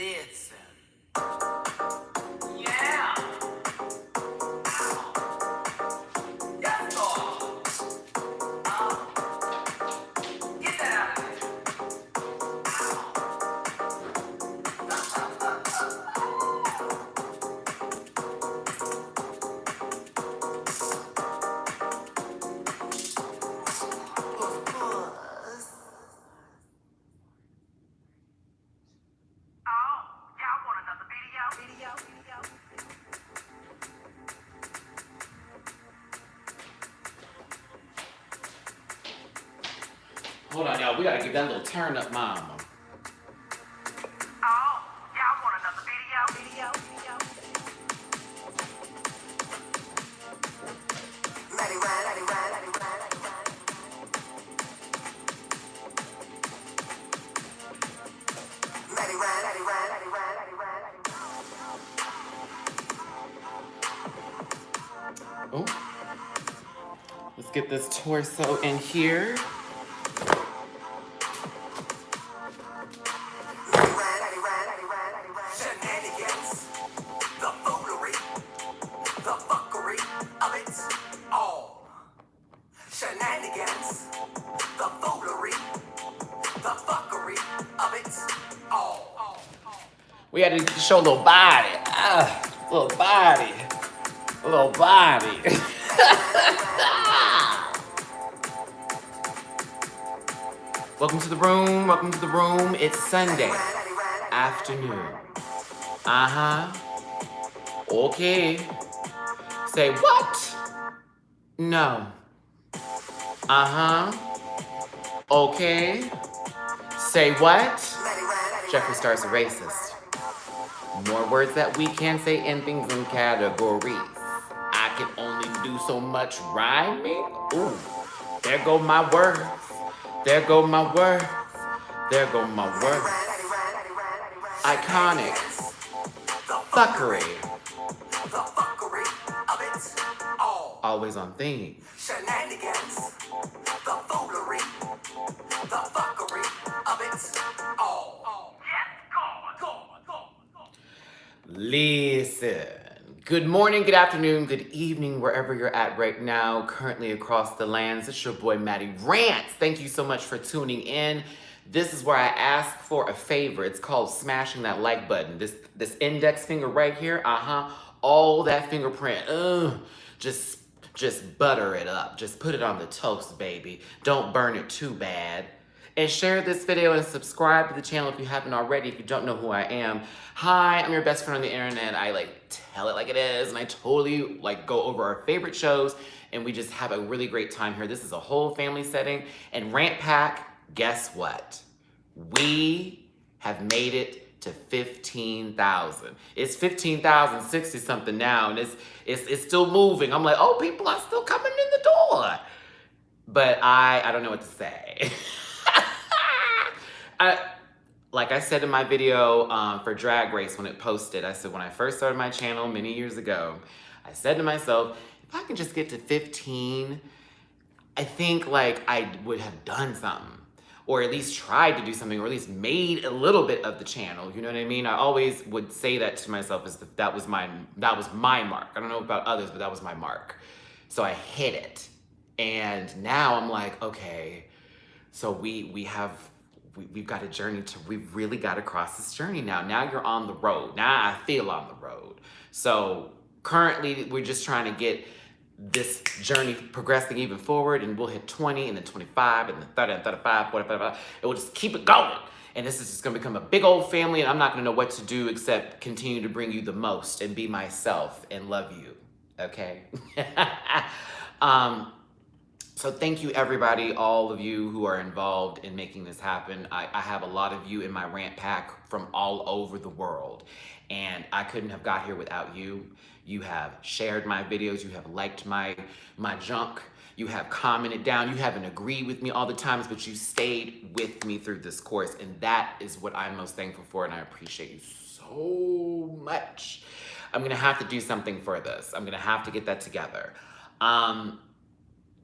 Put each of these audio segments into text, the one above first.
Listen. Yeah. Yes, Lord. Get that out of there. Hold on, y'all. We gotta give that little turn up, mama. Matty Rants, Matty Rants, Matty Rants, Matty Rants, Matty Rants, Matty Rants. Oh. Let's get this torso in here. Shenanigans, the foolery, the fuckery of it all. Shenanigans, the foolery, the fuckery of it all. We had to show a little body. Little body. A little body. Welcome to the room. Welcome to the room. It's Sunday afternoon. Okay. Say what? No. Okay. Say what? Jeffree Star's a racist. More words that we can say in things and categories. I can only do so much rhyming. Ooh, there go my words. There go my words. There go my words. Iconic. Fuckery. The fuckery of it all. Always on theme. Shenanigans, the foolery, the fuckery of it all. Yes, God. Listen. Good morning, good afternoon, good evening, wherever you're at right now, currently across the lands. It's your boy, Matty Rants. Thank you so much for tuning in. This is where I ask for a favor. It's called smashing that like button. This index finger right here, all that fingerprint, just butter it up. Just put it on the toast, baby. Don't burn it too bad. And share this video and subscribe to the channel if you haven't already, if you don't know who I am. Hi, I'm your best friend on the internet. I tell it like it is, and I totally go over our favorite shows, and we just have a really great time here. This is a whole family setting. And Rant Pack, guess what? We have made it to 15,000. It's 15,060 something now, and it's still moving. I'm like, oh, people are still coming in the door. But I don't know what to say. Like I said in my video for Drag Race when it posted, I said when I first started my channel many years ago, I said to myself, if I can just get to 15, I think I would have done something, or at least tried to do something, or at least made a little bit of the channel. You know what I mean? I always would say that to myself as that was my mark. I don't know about others, but that was my mark. So I hit it, and now I'm like, okay, so we've got a journey we've really got to cross this journey now. Now you're on the road. Now I feel on the road. So currently we're just trying to get this journey progressing even forward, and we'll hit 20 and then 25 and then 30 and 35, 45, and we'll just keep it going. And this is just gonna become a big old family, and I'm not gonna know what to do except continue to bring you the most and be myself and love you, okay? So thank you, everybody, all of you who are involved in making this happen. I have a lot of you in my Rant Pack from all over the world, and I couldn't have got here without you. You have shared my videos, you have liked my junk, you have commented down, you haven't agreed with me all the times, but you stayed with me through this course, and that is what I'm most thankful for, and I appreciate you so much. I'm gonna have to do something for this. I'm gonna have to get that together.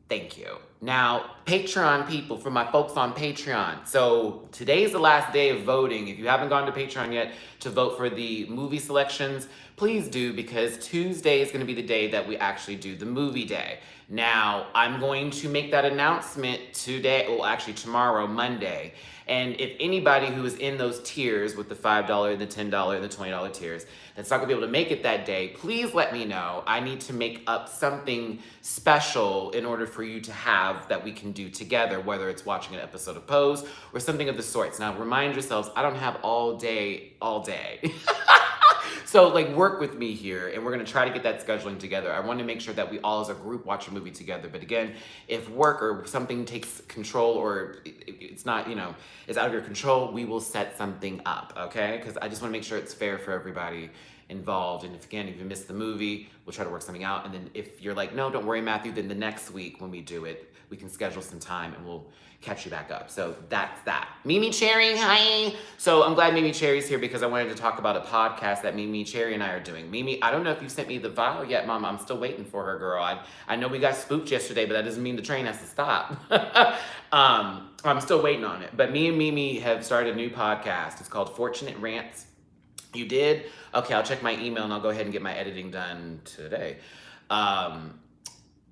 Thank you. Now, Patreon people, for my folks on Patreon. So today's the last day of voting. If you haven't gone to Patreon yet to vote for the movie selections, please do, because Tuesday is going to be the day that we actually do the movie day. Now, I'm going to make that announcement today, well, actually tomorrow, Monday. And if anybody who is in those tiers with the $5, the $10, and the $20 tiers that's not gonna be able to make it that day, please let me know. I need to make up something special in order for you to have that we can do together, whether it's watching an episode of Pose or something of the sorts. Now, remind yourselves, I don't have all day. So like, work with me here, and we're gonna try to get that scheduling together. I want to make sure that we all as a group watch a movie together. But again, if work or something takes control, or it's not, it's out of your control, we will set something up, okay? Because I just want to make sure it's fair for everybody involved. And if you missed the movie, we'll try to work something out. And then if you're like, no, don't worry, Matthew, then the next week when we do it, we can schedule some time and we'll catch you back up. So that's that. Mimi Cherry, hi. So I'm glad Mimi Cherry's here, because I wanted to talk about a podcast that Mimi Cherry and I are doing. Mimi, I don't know if you sent me the file yet, Mama. I'm still waiting for her, girl. I know we got spooked yesterday, but that doesn't mean the train has to stop. I'm still waiting on it. But me and Mimi have started a new podcast. It's called Fortunate Rants. You did? Okay, I'll check my email and I'll go ahead and get my editing done today.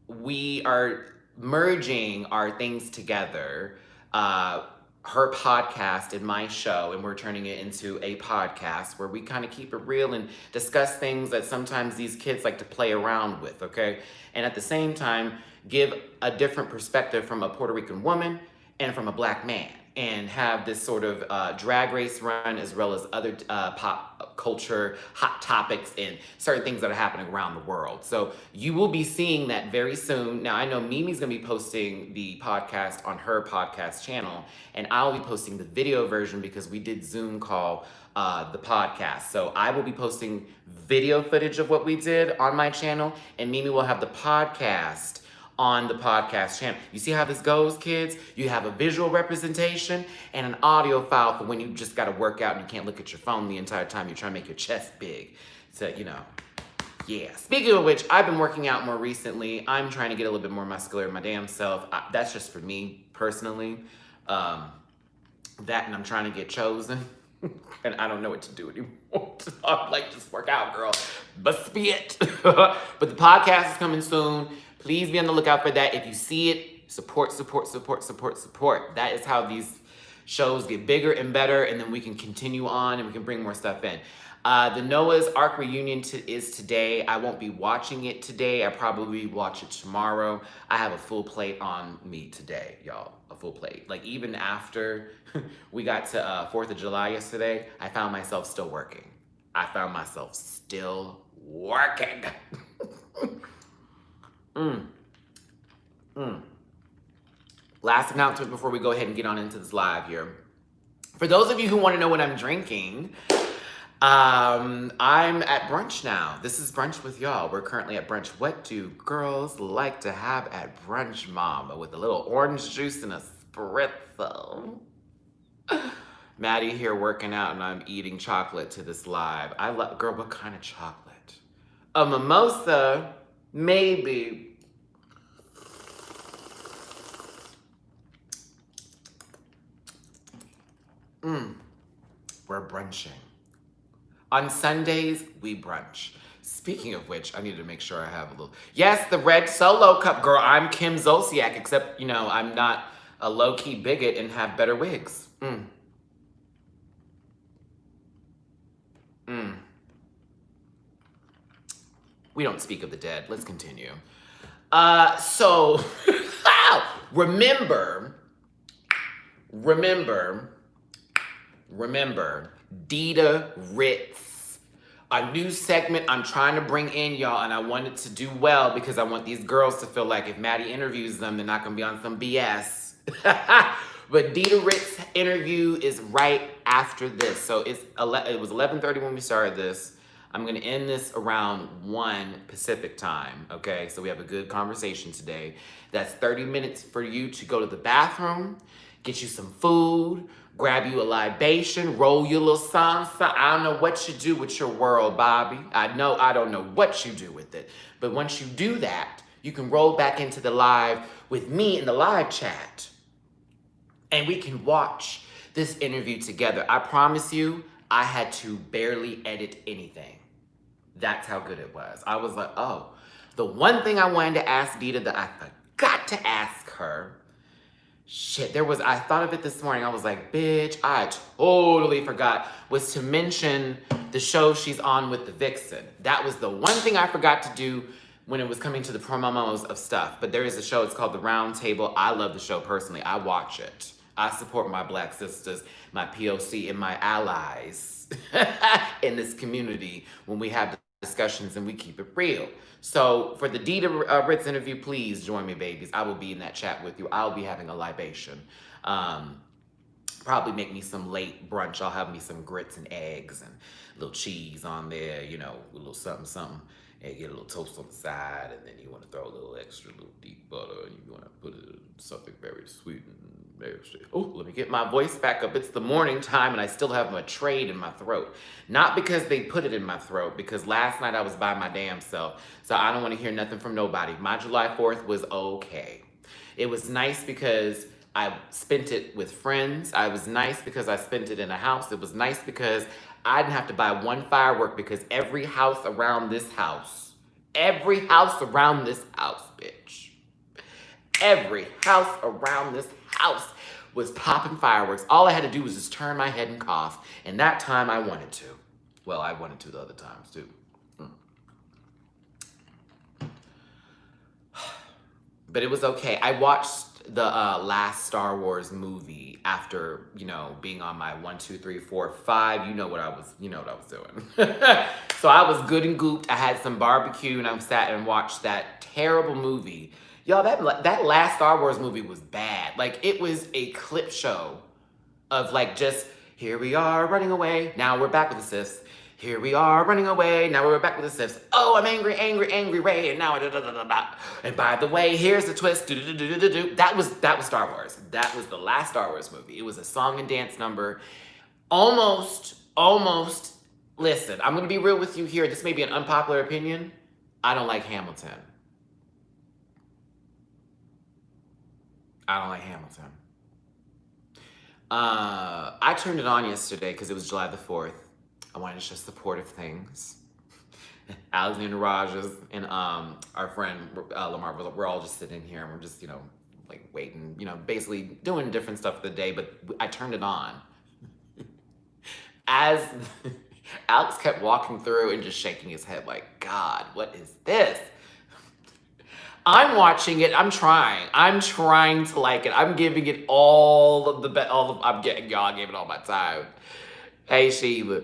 We are merging our things together, her podcast and my show, and we're turning it into a podcast where we kind of keep it real and discuss things that sometimes these kids like to play around with, okay? And at the same time, give a different perspective from a Puerto Rican woman and from a Black man, and have this sort of drag race run, as well as other pop culture hot topics and certain things that are happening around the world. So you will be seeing that very soon. Now, I know Mimi's gonna be posting the podcast on her podcast channel, and I'll be posting the video version because we did Zoom call the podcast. So I will be posting video footage of what we did on my channel, and Mimi will have the podcast on the podcast channel. You see how this goes, kids? You have a visual representation and an audio file for when you just gotta work out and you can't look at your phone the entire time you're trying to make your chest big. So, yeah. Speaking of which, I've been working out more recently. I'm trying to get a little bit more muscular in my damn self. That's just for me, personally. That, and I'm trying to get chosen. And I don't know what to do anymore. I'm like, just work out, girl. Must be it. But the podcast is coming soon. Please be on the lookout for that. If you see it, support. That is how these shows get bigger and better, and then we can continue on and we can bring more stuff in. The Noah's Ark reunion is today. I won't be watching it today. I probably watch it tomorrow. I have a full plate on me today, y'all. A full plate. Like, even after we got to 4th of July yesterday, I found myself still working. Last announcement before we go ahead and get on into this live here. For those of you who want to know what I'm drinking, I'm at brunch now. This is Brunch with Y'all. We're currently at brunch. What do girls like to have at brunch, mama? With a little orange juice and a spritzel. Matty here working out, and I'm eating chocolate to this live. Girl, what kind of chocolate? A mimosa? Maybe. We're brunching. On Sundays, we brunch. Speaking of which, I need to make sure I have a little... Yes, the red Solo cup, girl. I'm Kim Zolciak, except, I'm not a low-key bigot and have better wigs. We don't speak of the dead. Let's continue. So, remember, Dita Ritz, a new segment I'm trying to bring in, y'all, and I want it to do well because I want these girls to feel like if Matty interviews them, they're not gonna be on some BS. But Dita Ritz interview is right after this. So it was 11:30 when we started this. I'm gonna end this around 1 Pacific time, okay? So we have a good conversation today. That's 30 minutes for you to go to the bathroom, get you some food, grab you a libation, roll your little salsa. I don't know what you do with your world, Bobby. I don't know what you do with it. But once you do that, you can roll back into the live with me in the live chat. And we can watch this interview together. I promise you, I had to barely edit anything. That's how good it was. I was like, oh, the one thing I wanted to ask Dita that I forgot to ask her, shit, I thought of it this morning. I was like, bitch, I totally forgot, was to mention the show she's on with the Vixen. That was the one thing I forgot to do when it was coming to the promos of stuff. But there is a show, it's called The Round Table. I love the show personally. I watch it. I support my Black sisters, my POC, and my allies in this community when we have discussions and we keep it real. So for the Dita Ritz interview, please join me, babies. I will be in that chat with you. I'll be having a libation. Probably make me some late brunch. I'll have me some grits and eggs and a little cheese on there, you know, a little something, something. And get a little toast on the side, and then you want to throw a little extra, little deep butter, and you want to put it in something very sweet and very sweet. Oh, let me get my voice back up. It's the morning time, and I still have my trade in my throat. Not because they put it in my throat, because last night I was by my damn self, so I don't want to hear nothing from nobody. My July 4th was okay. It was nice because I spent it with friends. I was nice because I spent it in a house. It was nice because I didn't have to buy one firework because every house around this house, bitch, every house around this house was popping fireworks. All I had to do was just turn my head and cough. And that time I wanted to. Well, I wanted to the other times too. But it was okay. I watched the last Star Wars movie after, you know, being on my 1, 2, 3, 4, 5. You know what I was doing. So I was good and gooped. I had some barbecue and I sat and watched that terrible movie. Y'all, that last Star Wars movie was bad. Like, it was a clip show of like just, here we are running away. Now we're back with the Siths. Here we are running away. Now we're back with the Siths. Oh, I'm angry, angry, angry Ray. And now da da da da da. And by the way, here's the twist. Do do do do do. That was Star Wars. That was the last Star Wars movie. It was a song and dance number. Almost. Listen, I'm gonna be real with you here. This may be an unpopular opinion. I don't like Hamilton. I turned it on yesterday because it was July the 4th. I wanted to show supportive things. Alexander Rajas and our friend Lamar, we're all just sitting here and we're just, you know, like waiting, you know, basically doing different stuff for the day, but I turned it on. As Alex kept walking through and just shaking his head like, God, what is this? I'm watching it. I'm trying to like it. I'm giving it I'm getting y'all. I gave it all my time. Hey, Sheila.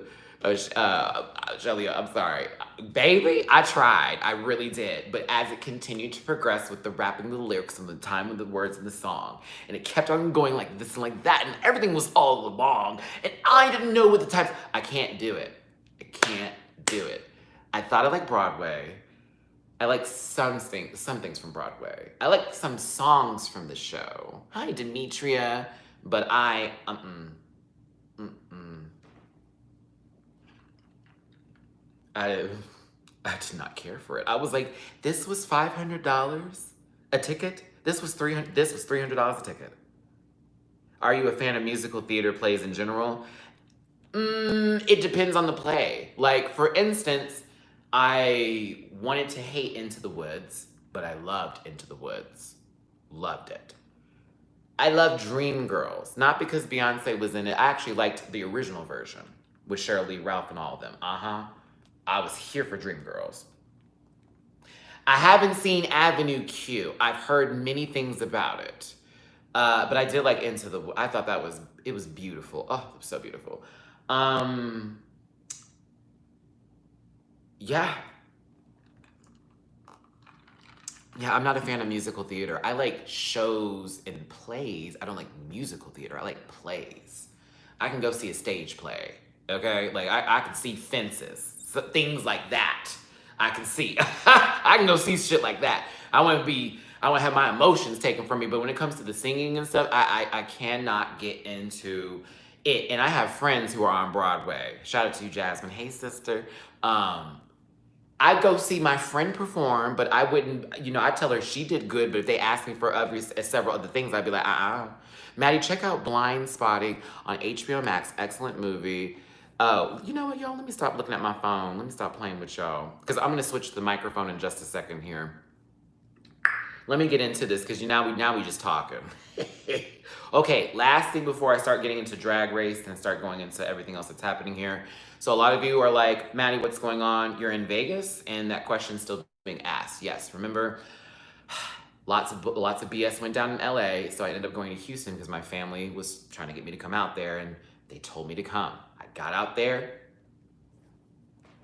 Shelly, I'm sorry. Baby, I tried. I really did. But as it continued to progress with the rapping the lyrics and the time of the words in the song, and it kept on going like this and like that, and everything was all along, and I didn't know what the types. I can't do it. I thought I liked Broadway. I like some things from Broadway. I like some songs from the show. Hi, Demetria. But I did not care for it. I was like, this was $500 a ticket? This was $300 a ticket. Are you a fan of musical theater plays in general? It depends on the play. Like, for instance, I wanted to hate Into the Woods, but I loved Into the Woods. Loved it. I love Dreamgirls, not because Beyonce was in it. I actually liked the original version with Sheryl Lee Ralph and all of them. I was here for Dreamgirls. I haven't seen Avenue Q. I've heard many things about it. But I did like Into the Woods. I thought it was beautiful. Oh, it was so beautiful. Yeah. Yeah, I'm not a fan of musical theater. I like shows and plays. I don't like musical theater. I like plays. I can go see a stage play, okay? Like, I can see Fences, things like that. I can see. I can go see shit like that. I want to have my emotions taken from me, but when it comes to the singing and stuff, I cannot get into it. And I have friends who are on Broadway. Shout out to you, Jasmine. Hey, sister. I I'd go see my friend perform, but I wouldn't, I'd tell her she did good, but if they asked me for several other things, I'd be like, Maddie, check out Blind Spotting on HBO Max. Excellent movie. Oh, you know what, y'all? Let me stop looking at my phone. Let me stop playing with y'all. Because I'm going to switch the microphone in just a second here. Let me get into this because now we just talking. Okay, last thing before I start getting into Drag Race and start going into everything else that's happening here. So a lot of you are like, Maddie, what's going on? You're in Vegas, and that question's still being asked. Yes, remember, lots of BS went down in LA, so I ended up going to Houston because my family was trying to get me to come out there, and they told me to come. I got out there,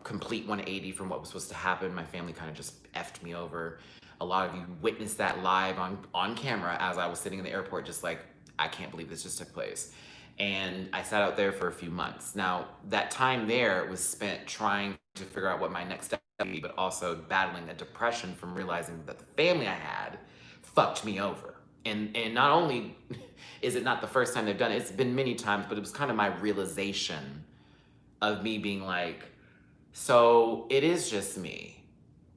complete 180 from what was supposed to happen. My family kind of just effed me over. A lot of you witnessed that live on camera as I was sitting in the airport, just like, I can't believe this just took place. And I sat out there for a few months. Now, that time there was spent trying to figure out what my next step would be, but also battling a depression from realizing that the family I had fucked me over. And not only is it not the first time they've done it, it's been many times, but it was kind of my realization of me being like, so it is just me.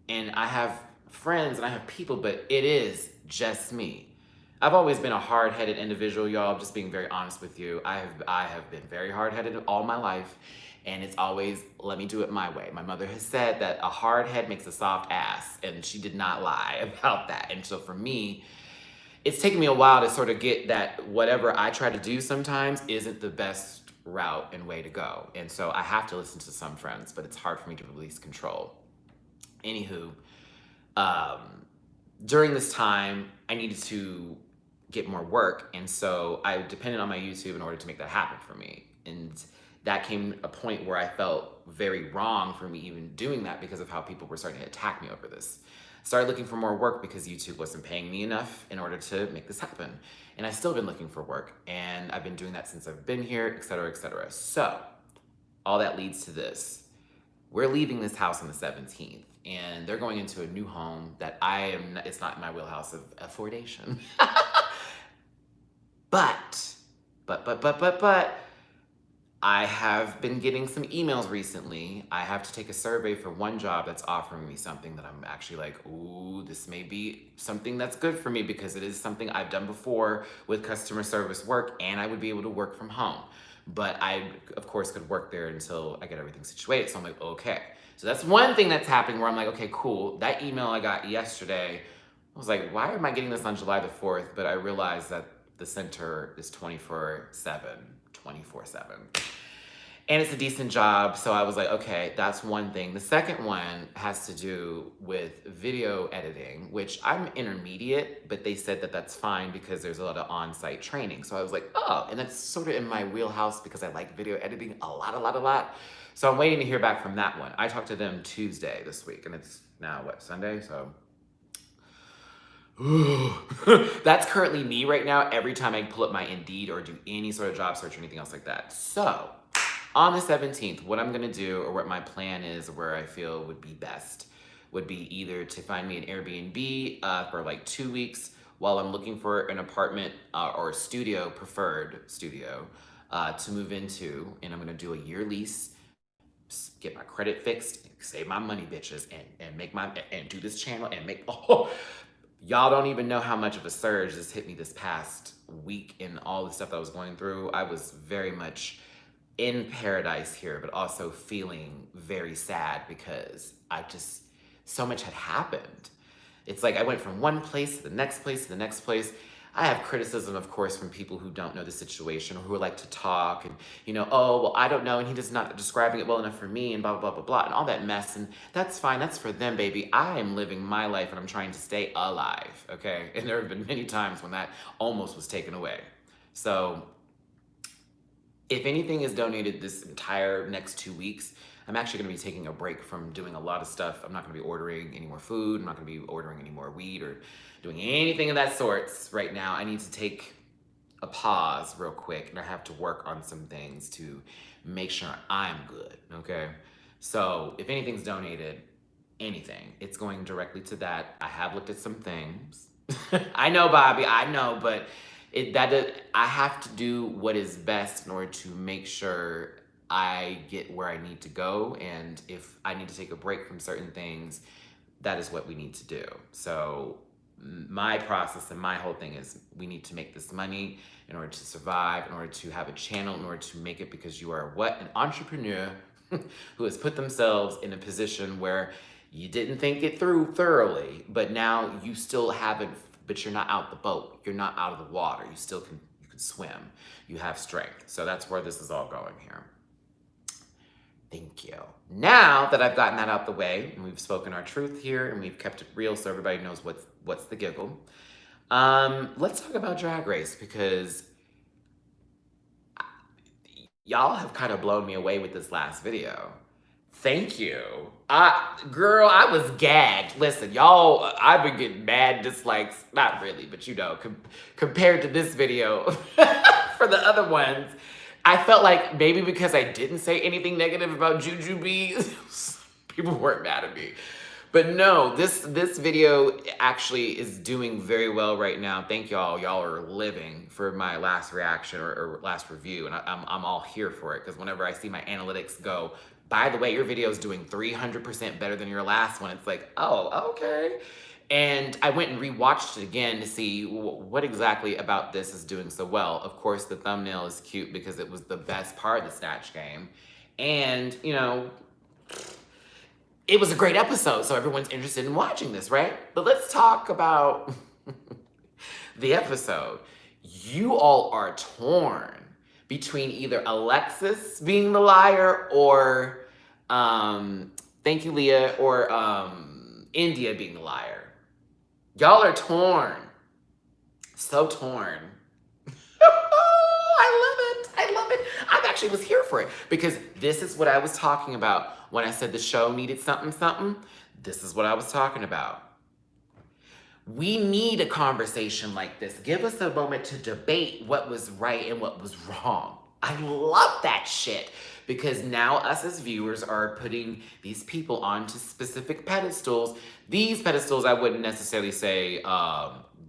And I have friends and I have people, but it is just me. I've always been a hard-headed individual, y'all. Just being very honest with you. I have been very hard-headed all my life, and it's always, let me do it my way. My mother has said that a hard head makes a soft ass, and she did not lie about that. And so for me, it's taken me a while to sort of get that whatever I try to do sometimes isn't the best route and way to go. And so I have to listen to some friends, but it's hard for me to release control. Anywho, during this time, I needed to get more work, and so I depended on my YouTube in order to make that happen for me. And that came a point where I felt very wrong for me even doing that because of how people were starting to attack me over this. Started looking for more work because YouTube wasn't paying me enough in order to make this happen. And I've still been looking for work, and I've been doing that since I've been here, et cetera, et cetera. So all that leads to this. We're leaving this house on the 17th, and they're going into a new home that it's not in my wheelhouse of affordation. But, I have been getting some emails recently. I have to take a survey for one job that's offering me something that I'm actually like, ooh, this may be something that's good for me because it is something I've done before with customer service work, and I would be able to work from home. But I, of course, could work there until I get everything situated. So I'm like, okay. So that's one thing that's happening where I'm like, okay, cool. That email I got yesterday, I was like, why am I getting this on July the 4th? But I realized that the center is 24/7. And it's a decent job, so I was like, okay, that's one thing. The second one has to do with video editing, which I'm intermediate, but they said that that's fine because there's a lot of on-site training. So I was like, oh, and that's sort of in my wheelhouse because I like video editing a lot. So I'm waiting to hear back from that one. I talked to them Tuesday this week, and it's now, Sunday? So that's currently me right now every time I pull up my Indeed or do any sort of job search or anything else like that. So on the 17th, what I'm gonna do, or what my plan is, where I feel would be best, would be either to find me an Airbnb for like 2 weeks while I'm looking for an apartment or a studio, preferred studio, to move into, and I'm gonna do a year lease, get my credit fixed, save my money, bitches, and do this channel and make, y'all don't even know how much of a surge this hit me this past week in all the stuff that I was going through. I was very much in paradise here, but also feeling very sad because so much had happened. It's like I went from one place to the next place to the next place. I have criticism, of course, from people who don't know the situation or who like to talk and, oh, well, I don't know, and he does not describing it well enough for me, and blah, blah, blah, blah, and all that mess, and that's fine, that's for them, baby. I am living my life, and I'm trying to stay alive, okay? And there have been many times when that almost was taken away. So if anything is donated this entire next 2 weeks, I'm actually gonna be taking a break from doing a lot of stuff. I'm not gonna be ordering any more food. I'm not gonna be ordering any more weed or doing anything of that sorts right now. I need to take a pause real quick, and I have to work on some things to make sure I'm good, okay? So if anything's donated, anything, it's going directly to that. I have looked at some things. I know, Bobby, I know, but I have to do what is best in order to make sure I get where I need to go. And if I need to take a break from certain things, that is what we need to do. So my process and my whole thing is we need to make this money in order to survive, in order to have a channel, in order to make it, because you are what? An entrepreneur who has put themselves in a position where you didn't think it through thoroughly, but now you still haven't, but you're not out the boat. You're not out of the water. You still can, you can swim. You have strength. So that's where this is all going here. Thank you. Now that I've gotten that out the way, and we've spoken our truth here, and we've kept it real so everybody knows what's the giggle, let's talk about Drag Race, because y'all have kind of blown me away with this last video. Thank you. Girl, I was gagged. Listen, y'all, I've been getting mad dislikes, not really, but you know, compared to this video for the other ones. I felt like maybe because I didn't say anything negative about Jujubee, people weren't mad at me. But no, this video actually is doing very well right now. Thank y'all. Y'all are living for my last reaction or last review, and I'm all here for it, because whenever I see my analytics go, by the way, your video is doing 300% better than your last one, it's like, oh, okay. And I went and rewatched it again to see what exactly about this is doing so well. Of course, the thumbnail is cute because it was the best part of the Snatch Game. And, you know, it was a great episode, so everyone's interested in watching this, right? But let's talk about the episode. You all are torn between either Alexis being the liar or, thank you, Leah, or India being the liar. Y'all are torn. So torn. I love it. I love it. I actually was here for it, because this is what I was talking about when I said the show needed something, something. This is what I was talking about. We need a conversation like this. Give us a moment to debate what was right and what was wrong. I love that shit, because now us as viewers are putting these people onto specific pedestals. These pedestals, I wouldn't necessarily say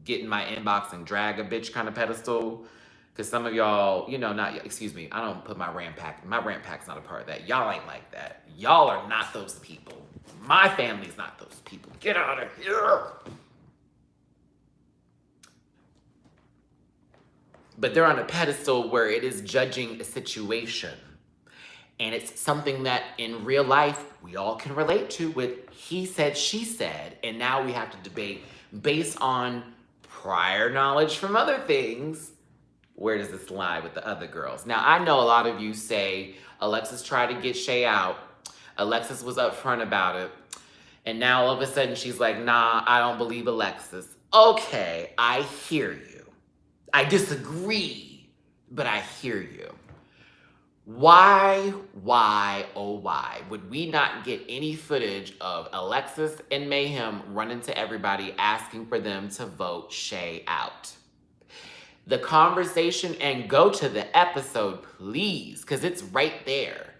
get in my inbox and drag a bitch kind of pedestal, because some of y'all, you know, not, excuse me, I don't put my rant pack. My rant pack's not a part of that. Y'all ain't like that. Y'all are not those people. My family's not those people. Get out of here. But they're on a pedestal where it is judging a situation. And it's something that in real life, we all can relate to with he said, she said. And now we have to debate based on prior knowledge from other things. Where does this lie with the other girls? Now, I know a lot of you say, Alexis tried to get Shay out. Alexis was upfront about it. And now all of a sudden she's like, nah, I don't believe Alexis. Okay, I hear you. I disagree, but I hear you. Why, oh why, would we not get any footage of Alexis and Mayhem running to everybody asking for them to vote Shay out? The conversation, and go to the episode, please, because it's right there.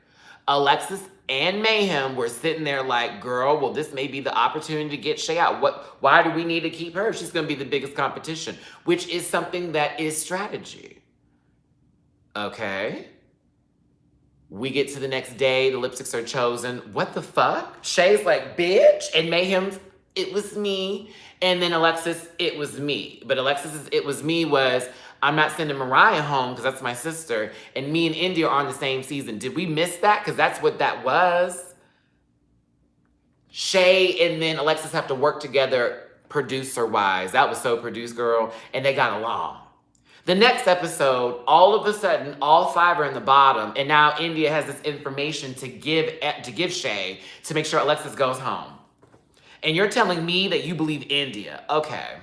Alexis and Mayhem were sitting there like, girl, well, this may be the opportunity to get Shay out. Why do we need to keep her? She's going to be the biggest competition, which is something that is strategy. Okay. We get to the next day, the lipsticks are chosen. What the fuck? Shay's like, bitch. And Mayhem's, it was me. And then Alexis, it was me. But Alexis's it was me was, I'm not sending Mariah home because that's my sister. And me and India are on the same season. Did we miss that? Because that's what that was. Shay and then Alexis have to work together producer-wise. That was so produced, girl. And they got along. The next episode, all of a sudden, all five are in the bottom. And now India has this information to give Shay to make sure Alexis goes home. And you're telling me that you believe India. Okay.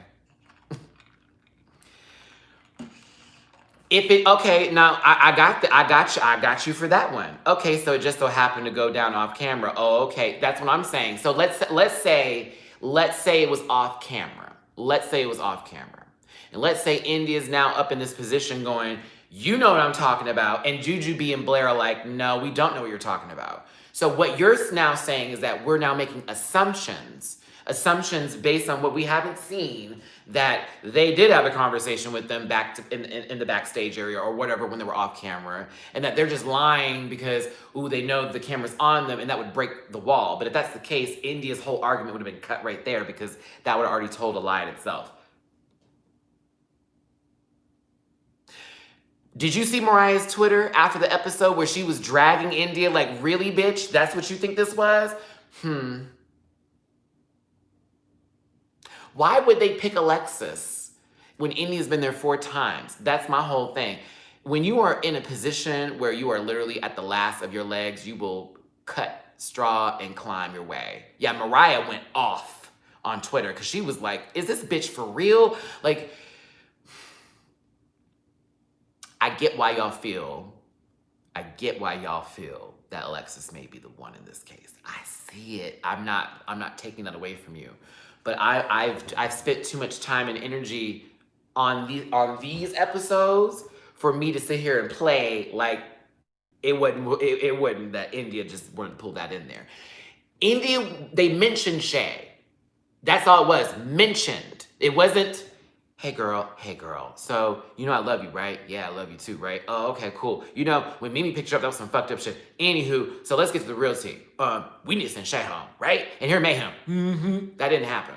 Okay, now I got you for that one. Okay, so it just so happened to go down off camera. Oh, okay, that's what I'm saying. So let's say it was off camera. Let's say it was off camera. And let's say India's now up in this position going, you know what I'm talking about. And Jujubee and Blair are like, no, we don't know what you're talking about. So what you're now saying is that we're now making assumptions assumptions based on what we haven't seen, that they did have a conversation with them in the backstage area or whatever when they were off camera, and that they're just lying because, ooh, they know the camera's on them and that would break the wall. But if that's the case, India's whole argument would have been cut right there because that would have already told a lie in itself. Did you see Mariah's Twitter after the episode where she was dragging India like, really, bitch? That's what you think this was? Why would they pick Alexis when India's been there 4 times? That's my whole thing. When you are in a position where you are literally at the last of your legs, you will cut straw and climb your way. Yeah, Mariah went off on Twitter because she was like, is this bitch for real? Like, I get why y'all feel that Alexis may be the one in this case. I see it. I'm not taking that away from you. But I've spent too much time and energy on these episodes for me to sit here and play like it wouldn't that India just wouldn't pull that in there. India, they mentioned Shay. That's all it was. Mentioned. It wasn't, hey girl, so, you know I love you, right? Yeah, I love you too, right? Oh, okay, cool. You know, when Mimi picked you up, that was some fucked up shit. Anywho, so let's get to the real tea. We need to send Shay home, right? And here mayhem. That didn't happen.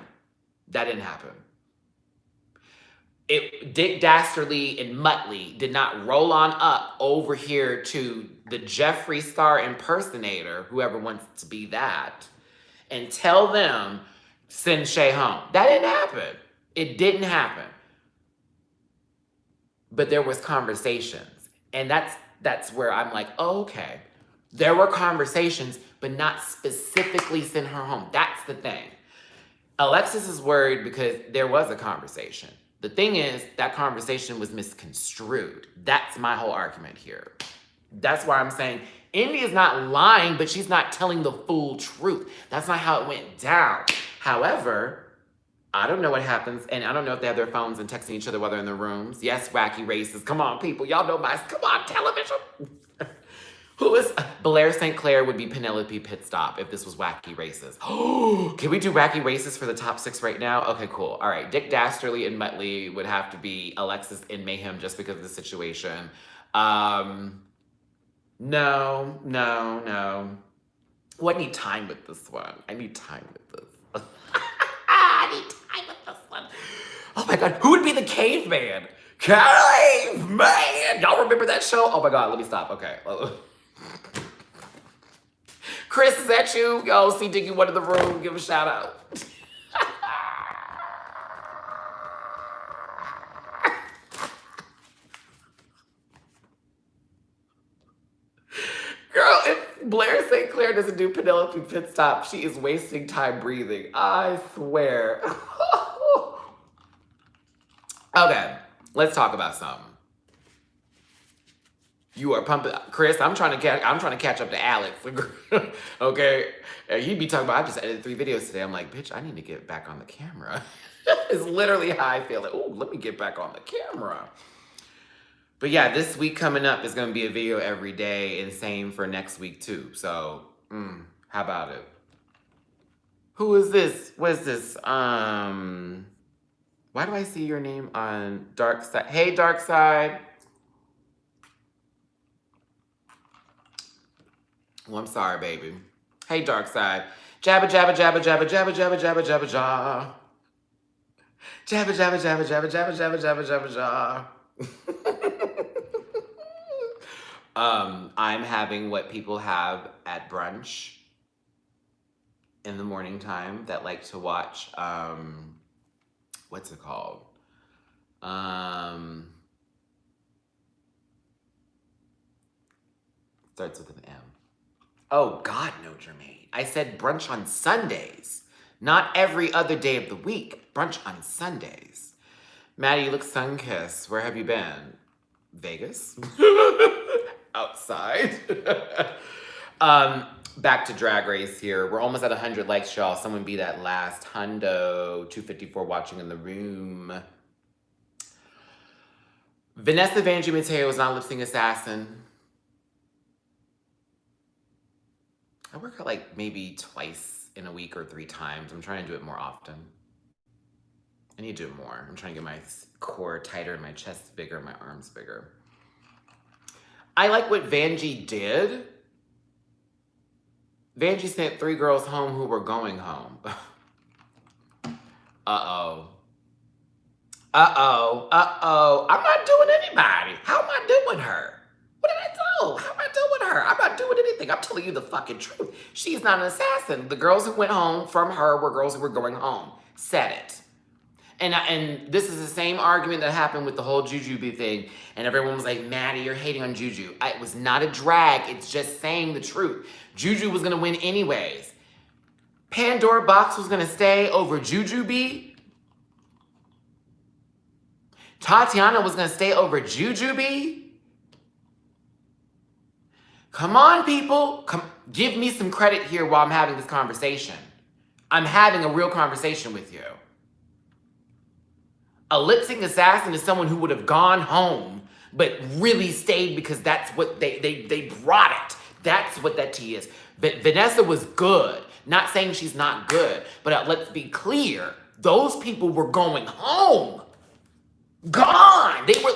Dick Dastardly and Muttley did not roll on up over here to the Jeffree Star impersonator, whoever wants to be that, and tell them, send Shay home. That didn't happen. It didn't happen. But there was conversations. And that's where I'm like, oh, okay. There were conversations, but not specifically send her home. That's the thing. Alexis is worried because there was a conversation. The thing is, that conversation was misconstrued. That's my whole argument here. That's why I'm saying India's not lying, but she's not telling the full truth. That's not how it went down. However, I don't know what happens, and I don't know if they have their phones and texting each other while they're in their rooms. Yes, wacky races. Come on, people. Y'all know come on, television. Who is Blair St. Clair would be Penelope Pitstop if this was wacky races. Can we do wacky races for the top 6 right now? Okay, cool. All right, Dick Dastardly and Muttley would have to be Alexis in Mayhem just because of the situation. No. Oh, I need time with this one. I need time with this. I need time with this one. Oh my God, who would be the caveman? Caveman! Y'all remember that show? Oh my God, let me stop. Okay. Chris, is that you? Yo, see Diggy one in the room. Give a shout out. Girl, if Blair St. Clair doesn't do Penelope Pitstop, she is wasting time breathing. I swear. Okay, let's talk about something. You are pumping, Chris. I'm trying to catch up to Alex. Okay, and he'd be talking about, I just edited 3 videos today. I'm like, bitch, I need to get back on the camera. It's literally how I feel. Like, oh, let me get back on the camera. But yeah, this week coming up is going to be a video every day, and same for next week too. So, how about it? Who is this? What is this? Why do I see your name on Dark Side? Hey, Dark Side. Well, I'm sorry, baby. Hey, Dark Side. Jabba, jabba, jabba, jabba, jabba, jabba, jabba, jabba, jaw. Jabba, jabba, jabba, jabba, jabba, jabba, jabba, jabba, jaw. I'm having what people have at brunch in the morning time that like to watch, what's it called? Starts with an M. Oh, God, no, Jermaine. I said brunch on Sundays, not every other day of the week. Brunch on Sundays. Maddie, you look sun-kissed. Where have you been? Vegas? Outside. Back to Drag Race here. We're almost at 100 likes, y'all. Someone be that last hundo. 254 watching in the room. Vanessa Vanjie Mateo is not Lip Sync Assassin. I work her like maybe twice in a week or 3 times. I'm trying to do it more often. I need to do it more. I'm trying to get my core tighter, my chest bigger, my arms bigger. I like what Vanjie did. Vanjie sent 3 girls home who were going home. Uh-oh. Uh-oh. Uh-oh. I'm not doing anybody. How am I doing her? What did I do? How am I doing her? I'm not doing anything. I'm telling you the fucking truth. She's not an assassin. The girls who went home from her were girls who were going home. Said it. And this is the same argument that happened with the whole Jujubee thing. And everyone was like, Matty, you're hating on Juju. It was not a drag. It's just saying the truth. Juju was going to win anyways. Pandora Box was going to stay over Jujubee. Tatiana was going to stay over Jujubee. Come on, people. Come, give me some credit here while I'm having this conversation. I'm having a real conversation with you. A lip-sync assassin is someone who would have gone home, but really stayed because that's what they brought it. That's what that tea is. But Vanessa was good. Not saying she's not good, but let's be clear. Those people were going home. Gone. They were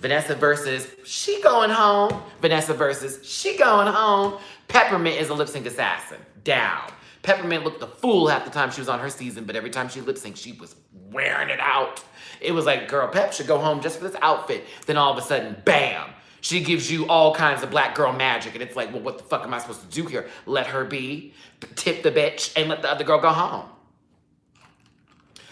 Vanessa versus she going home. Vanessa versus she going home. Peppermint is a lip-sync assassin. Down. Peppermint looked a fool half the time she was on her season, but every time she lip-synced, she was wearing it out. It was like, girl, Pep should go home just for this outfit. Then all of a sudden, bam, she gives you all kinds of black girl magic. And it's like, well, what the fuck am I supposed to do here? Let her be, tip the bitch, and let the other girl go home.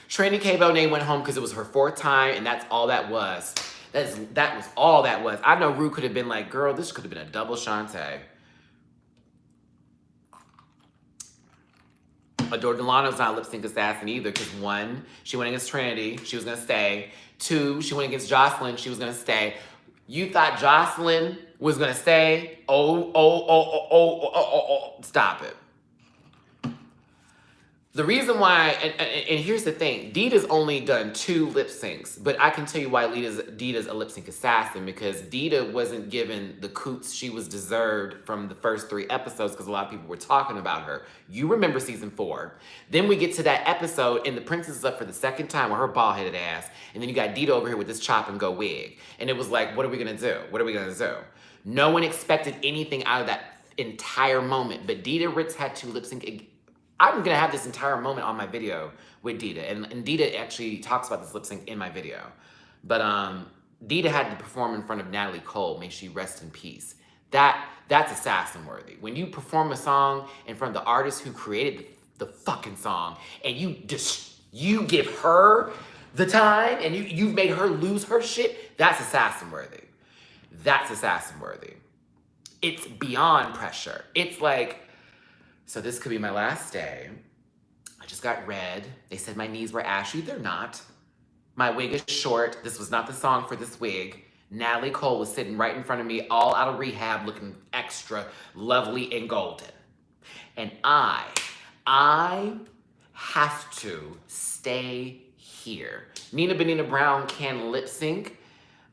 Trini K. Bonet went home because it was her 4th time, and that's all that was. That was all that was. I know Rue could have been like, girl, this could have been a double Shantae. Adore Delano's not a lip-sync assassin either because 1, she went against Trinity. She was going to stay. 2, she went against Jocelyn. She was going to stay. You thought Jocelyn was going to stay? Stop it. The reason why, and here's the thing, Dita's only done 2 lip syncs, but I can tell you why Dita's a lip sync assassin, because Dita wasn't given the coots she was deserved from the first 3 episodes because a lot of people were talking about her. You remember season 4. Then we get to that episode and the princess is up for the 2nd time with her bald-headed ass, and then you got Dita over here with this chop and go wig. And it was like, what are we gonna do? What are we gonna do? No one expected anything out of that entire moment, but Dita Ritz had to lip sync. I'm gonna have this entire moment on my video with Dita, and Dita actually talks about this lip sync in my video. But Dita had to perform in front of Natalie Cole, may she rest in peace. That's assassin worthy. When you perform a song in front of the artist who created the fucking song, and you give her the time, and you've made her lose her shit, that's assassin worthy. That's assassin worthy. It's beyond pressure. It's like, so this could be my last day. I just got red. They said my knees were ashy. They're not. My wig is short. This was not the song for this wig. Natalie Cole was sitting right in front of me, all out of rehab, looking extra lovely and golden. And I have to stay here. Nina Benina Brown can lip sync.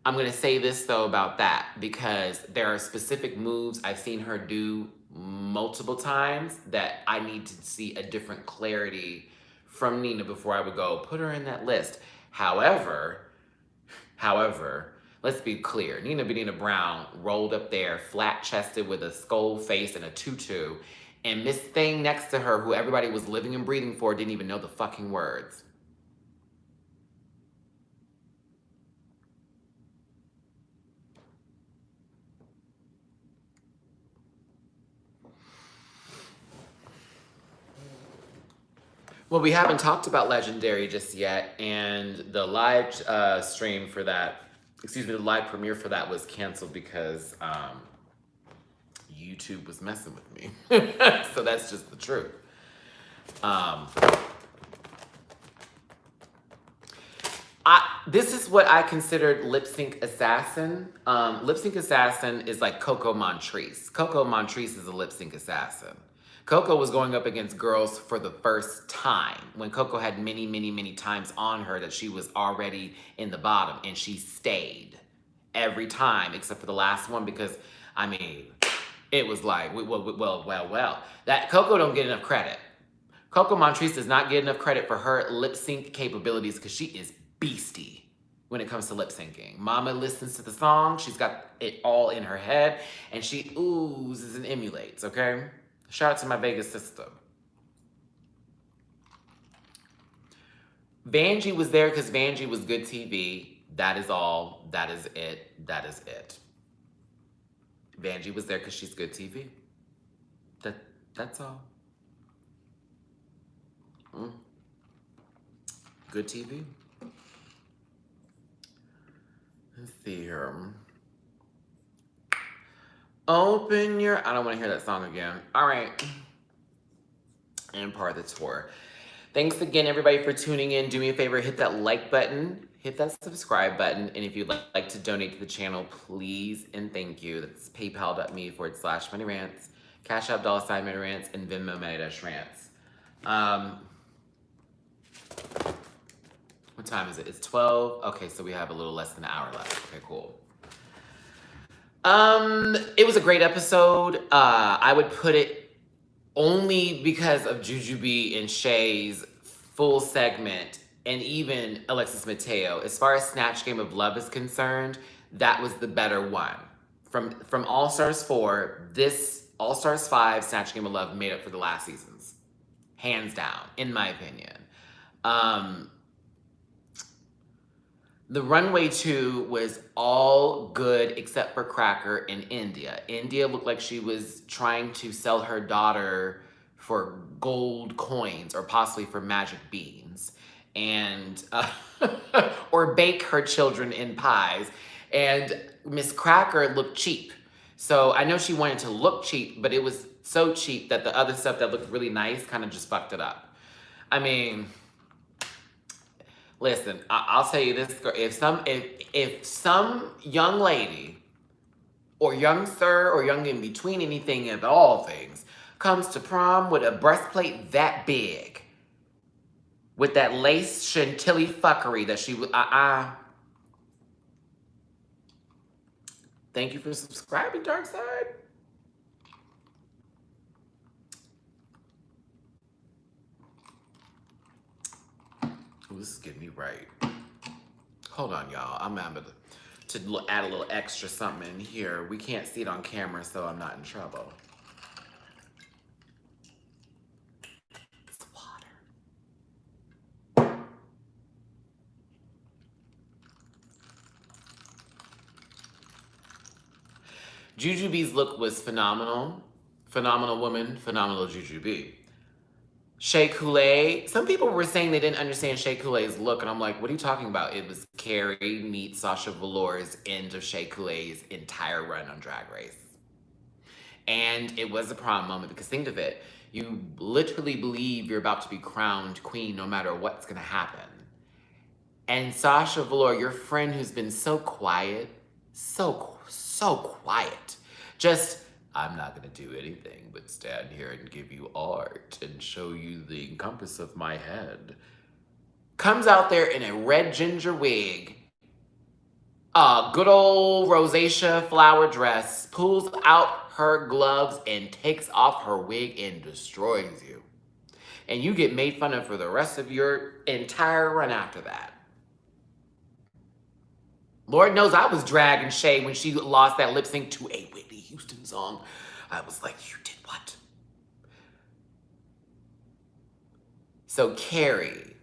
I'm gonna say this though about that, because there are specific moves I've seen her do multiple times that I need to see a different clarity from Nina before I would go put her in that list. However, let's be clear. Nina Benina Brown rolled up there flat-chested with a skull face and a tutu, and Miss Thing next to her, who everybody was living and breathing for, didn't even know the fucking words. Well, we haven't talked about Legendary just yet, and the live stream for that, the live premiere for that was canceled because YouTube was messing with me. So that's just the truth. This is what I considered lip sync assassin. Lip sync assassin is like Coco Montrese. Coco Montrese is a lip sync assassin. Coco was going up against girls for the first time when Coco had many, many, many times on her that she was already in the bottom, and she stayed every time except for the last one because, I mean, it was like, well, that Coco don't get enough credit. Coco Montrese does not get enough credit for her lip sync capabilities because she is beastie when it comes to lip syncing. Mama listens to the song, she's got it all in her head, and she oozes and emulates, okay? Shout out to my Vegas sister. Vanjie was there because Vanjie was good TV. That is all. That is it. That is it. Vanjie was there because she's good TV. That's all. Good TV. Let's see here. Open your... I don't want to hear that song again. All right. And part of the tour. Thanks again, everybody, for tuning in. Do me a favor, hit that like button, hit that subscribe button, and if you'd like to donate to the channel, please and thank you. That's paypal.me/MattyRants, Cash App $MattyRants, and Venmo Matty-Rants. What time is it? It's 12. Okay, so we have a little less than an hour left. Okay, cool. It was a great episode. I would put it only because of Jujubee and Shay's full segment, and even Alexis Mateo. As far as Snatch Game of Love is concerned, that was the better one. From All Stars 4, this All Stars 5 Snatch Game of Love made up for the last seasons. Hands down, in my opinion. The Runway 2 was all good except for Cracker and India. India looked like she was trying to sell her daughter for gold coins or possibly for magic beans, and or bake her children in pies. And Miss Cracker looked cheap. So I know she wanted to look cheap, but it was so cheap that the other stuff that looked really nice kind of just fucked it up. I mean... Listen, I'll tell you this, if some young lady or young sir or young in between anything of all things comes to prom with a breastplate that big, with that lace chantilly fuckery that she would, Thank you for subscribing, Dark Side. This is getting me right. Hold on, y'all. I'm able to add a little extra something in here. We can't see it on camera, so I'm not in trouble. It's water. Jujubee's look was phenomenal. Phenomenal woman, phenomenal Jujubee. Shea Coulee, some people were saying they didn't understand Shea Coulee's look, and I'm like, what are you talking about? It was Carrie meets Sasha Velour's end of Shea Coulee's entire run on Drag Race. And it was a prom moment, because think of it, you literally believe you're about to be crowned queen no matter what's gonna happen. And Sasha Velour, your friend who's been so quiet, so quiet, just... I'm not gonna do anything but stand here and give you art and show you the encompass of my head. Comes out there in a red ginger wig, a good old rosacea flower dress, pulls out her gloves and takes off her wig and destroys you. And you get made fun of for the rest of your entire run after that. Lord knows I was dragging Shay when she lost that lip sync to a Whitney Houston song. I was like, you did what? So Carrie,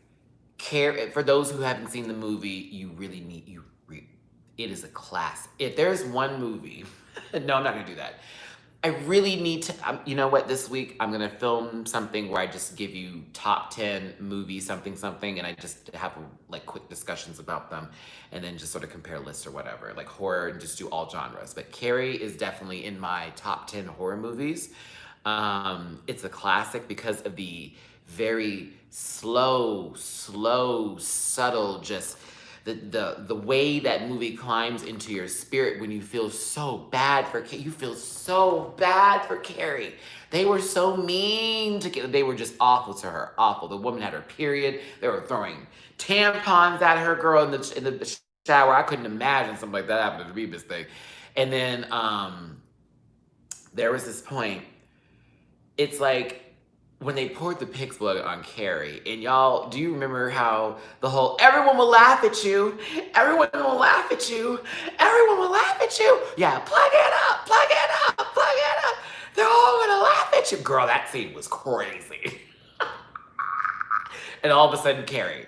for those who haven't seen the movie, you really need, it is a classic. If there's one movie, no, I'm not gonna do that. I really need to, you know what, this week I'm gonna film something where I just give you top 10 movies, something, and I just have like quick discussions about them and then just sort of compare lists or whatever, like horror, and just do all genres. But Carrie is definitely in my top 10 horror movies. It's a classic because of the very slow, subtle, just the way that movie climbs into your spirit when you feel so bad for Carrie. You feel so bad for Carrie. They were so mean to Carrie. They were just awful to her. Awful. The woman had her period. They were throwing tampons at her, girl, in the shower. I couldn't imagine something like that happening to me, this thing. And then there was this point. It's like when they poured the pig's blood on Carrie, and y'all, do you remember how the whole everyone will laugh at you, everyone will laugh at you, everyone will laugh at you. Yeah, plug it up, plug it up, plug it up. They're all gonna laugh at you. Girl, that scene was crazy. And all of a sudden, Carrie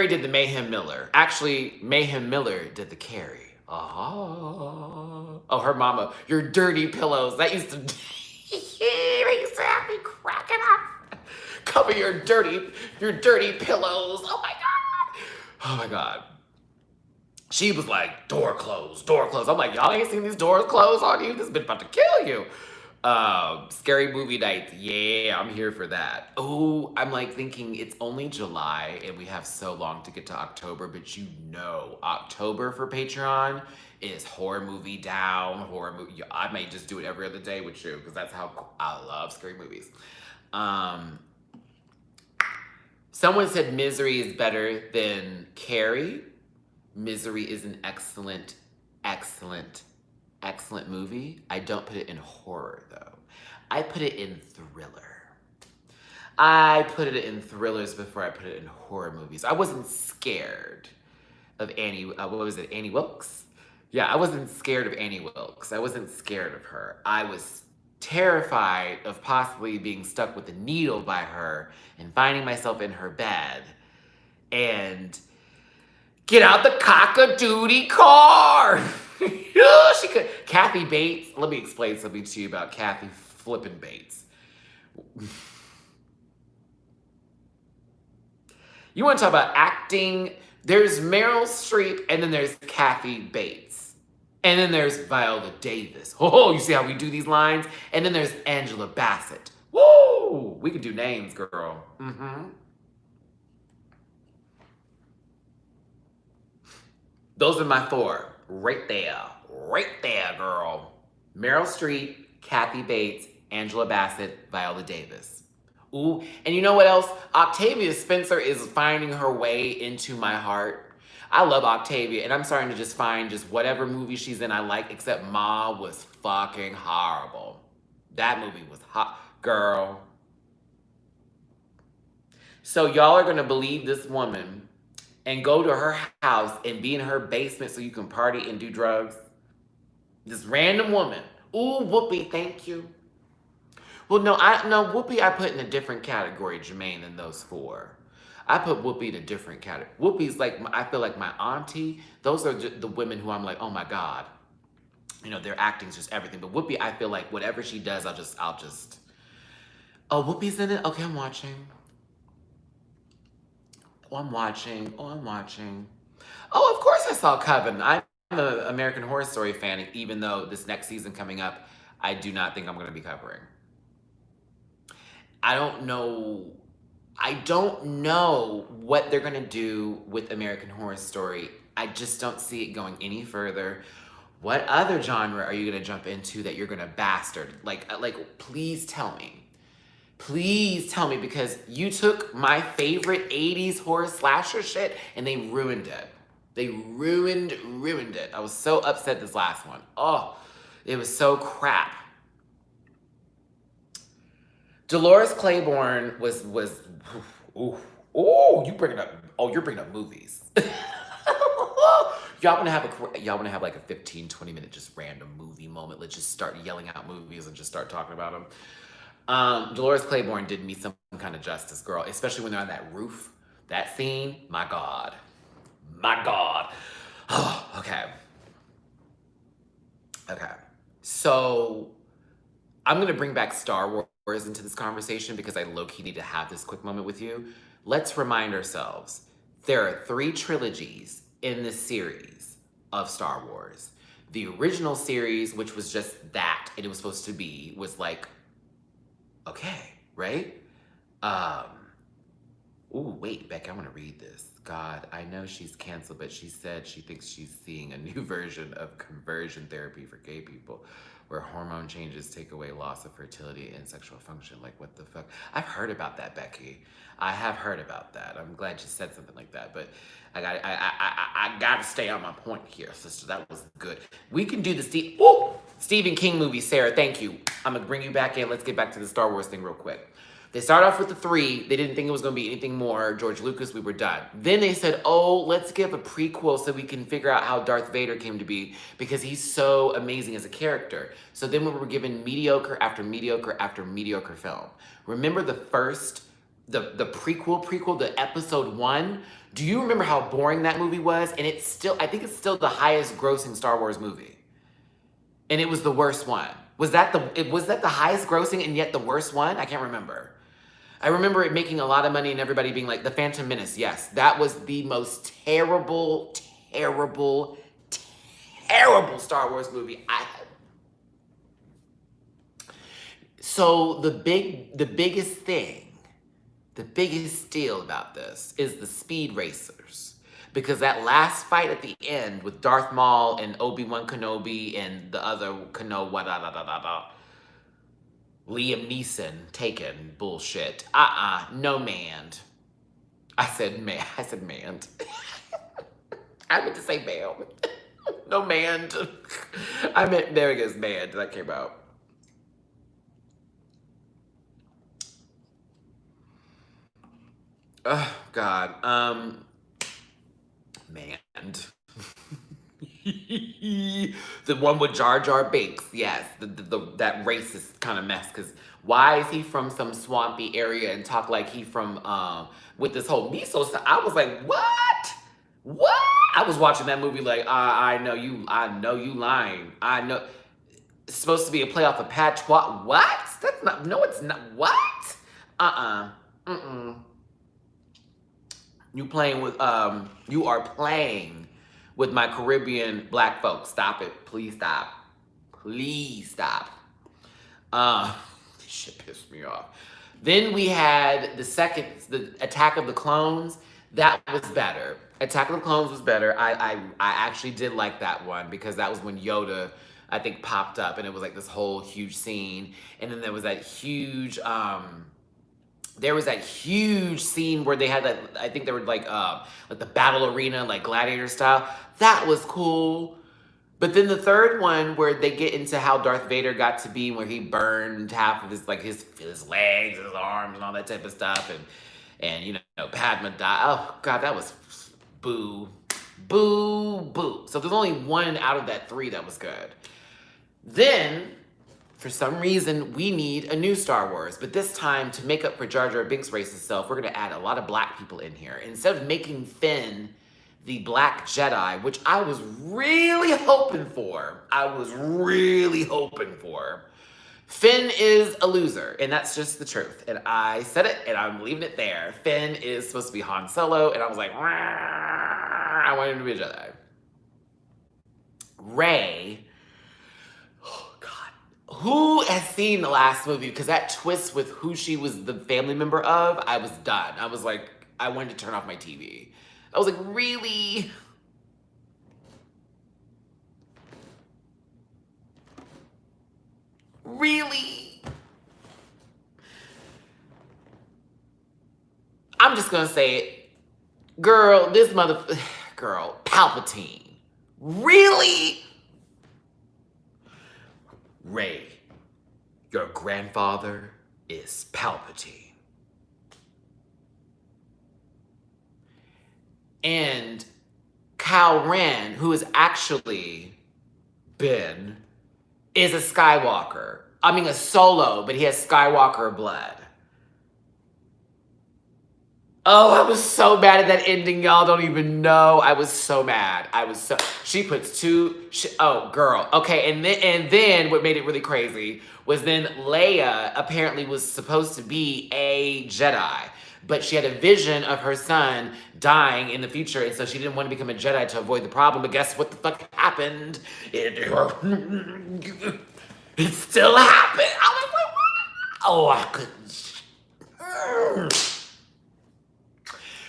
did the Mayhem Miller. Actually, Mayhem Miller did the Carrie. Oh, her mama, your dirty pillows. That used to have me cracking up. Cover your dirty pillows. Oh my God. Oh my God. She was like, door closed, door closed. I'm like, y'all ain't seen these doors closed on you? This bitch about to kill you. Scary movie nights. Yeah, I'm here for that. Oh, I'm like thinking it's only July and we have so long to get to October, but you know, October for Patreon is horror movie down, horror movie. I may just do it every other day with you because that's how I love scary movies. Someone said Misery is better than Carrie. Misery is an excellent, excellent, excellent movie. I don't put it in horror though. I put it in thriller. I put it in thrillers before I put it in horror movies. I wasn't scared of Annie, what was it, Annie Wilkes? Yeah, I wasn't scared of Annie Wilkes. I wasn't scared of her. I was terrified of possibly being stuck with a needle by her and finding myself in her bed and get out the cock-a-doodie car. She could. Kathy Bates. Let me explain something to you about Kathy flippin' Bates. You want to talk about acting? There's Meryl Streep, and then there's Kathy Bates. And then there's Viola Davis. Oh, you see how we do these lines? And then there's Angela Bassett. Woo! We can do names, girl. Mm-hmm. Those are my four. Right there. Right there, girl. Meryl Streep, Kathy Bates, Angela Bassett, Viola Davis. Ooh, and you know what else? Octavia Spencer is finding her way into my heart. I love Octavia, and I'm starting to just find just whatever movie she's in I like, except Ma was fucking horrible. That movie was hot. Girl. So y'all are gonna believe this woman and go to her house and be in her basement so you can party and do drugs? This random woman. Ooh, Whoopi, thank you. Well, no, Whoopi I put in a different category, Jermaine, than those four. I put Whoopi in a different category. Whoopi's like, I feel like my auntie. Those are the women who I'm like, oh my God. You know, their acting's just everything. But Whoopi, I feel like whatever she does, I'll just. Oh, Whoopi's in it? Okay, I'm watching. Oh, I'm watching. Oh, of course I saw Coven. I'm an American Horror Story fan, even though this next season coming up, I do not think I'm going to be covering. I don't know what they're going to do with American Horror Story. I just don't see it going any further. What other genre are you going to jump into that you're going to bastard? Like, please tell me. Please tell me, because you took my favorite 80s horror slasher shit and they ruined it. They ruined it. I was so upset this last one. Oh, it was so crap. Dolores Claiborne was ooh, you're bringing up movies. Y'all wanna have like a 15, 20 minute just random movie moment. Let's just start yelling out movies and just start talking about them. Dolores Claiborne did me some kind of justice, girl, especially when they're on that roof. That scene, my God. Oh, okay. So I'm gonna bring back Star Wars into this conversation because I low-key need to have this quick moment with you. Let's remind ourselves, there are 3 trilogies in this series of Star Wars. The original series, which was just that, and it was supposed to be, was like, okay, right? Ooh, wait, Beck, I want to read this. God, I know she's canceled, but she said she thinks she's seeing a new version of conversion therapy for gay people, where hormone changes take away loss of fertility and sexual function. Like, what the fuck? I've heard about that, Becky. I have heard about that. I'm glad you said something like that, but I got to stay on my point here, sister. That was good. We can do the Stephen King movie, Sarah, thank you. I'm gonna bring you back in. Let's get back to the Star Wars thing real quick. They started off with the 3. They didn't think it was gonna be anything more. George Lucas, we were done. Then they said, oh, let's give a prequel so we can figure out how Darth Vader came to be because he's so amazing as a character. So then we were given mediocre after mediocre after mediocre film. Remember the prequel, the episode 1? Do you remember how boring that movie was? And it's still, I think it's still the highest grossing Star Wars movie. And it was the worst one. Was that the highest grossing and yet the worst one? I can't remember. I remember it making a lot of money and everybody being like, The Phantom Menace. Yes, that was the most terrible, terrible, terrible Star Wars movie I had. So the biggest deal about this is the speed racers. Because that last fight at the end with Darth Maul and Obi-Wan Kenobi and the other Liam Neeson taken bullshit. No manned. I said manned. I meant to say ma'am. No manned. I meant, there it goes, manned. That came out. Oh, God. Manned. The one with Jar Jar Binks, yes, that racist kind of mess. Because why is he from some swampy area and talk like he from with this whole miso stuff? I was like, what? I was watching that movie like, I know you lying. I know it's supposed to be a play off of Patois. What? That's not. No, it's not. What? You are playing with my Caribbean black folks. Stop it. Please stop. Please stop. This shit pissed me off. Then we had the Attack of the Clones. That was better. Attack of the Clones was better. I actually did like that one because that was when Yoda, I think, popped up and it was like this whole huge scene. And then there was that huge scene where they had that, I think they were like the battle arena, like gladiator style. That was cool. But then the third one where they get into how Darth Vader got to be, where he burned half of his legs, his arms, and all that type of stuff, and you know, Padma died. Oh God, that was boo. So there's only one out of that 3 that was good. Then, for some reason, we need a new Star Wars. But this time, to make up for Jar Jar Binks' racist self, we're going to add a lot of black people in here. Instead of making Finn the Black Jedi, which I was really hoping for. Finn is a loser, and that's just the truth. And I said it, and I'm leaving it there. Finn is supposed to be Han Solo, and I was like, I want him to be a Jedi. Rey. Who has seen the last movie? Because that twist with who she was the family member of, I was done. I was like, I wanted to turn off my TV. I was like, really? Really? I'm just gonna say it. Girl, Palpatine. Really? Rey, your grandfather is Palpatine. And Kylo Ren, who is actually Ben, is a Skywalker. I mean, a Solo, but he has Skywalker blood. Oh, I was so mad at that ending. Y'all don't even know. I was so mad. She puts oh, girl. Okay, and then what made it really crazy was then Leia apparently was supposed to be a Jedi, but she had a vision of her son dying in the future, and so she didn't want to become a Jedi to avoid the problem. But guess what the fuck happened? It still happened. I was like, oh, I couldn't.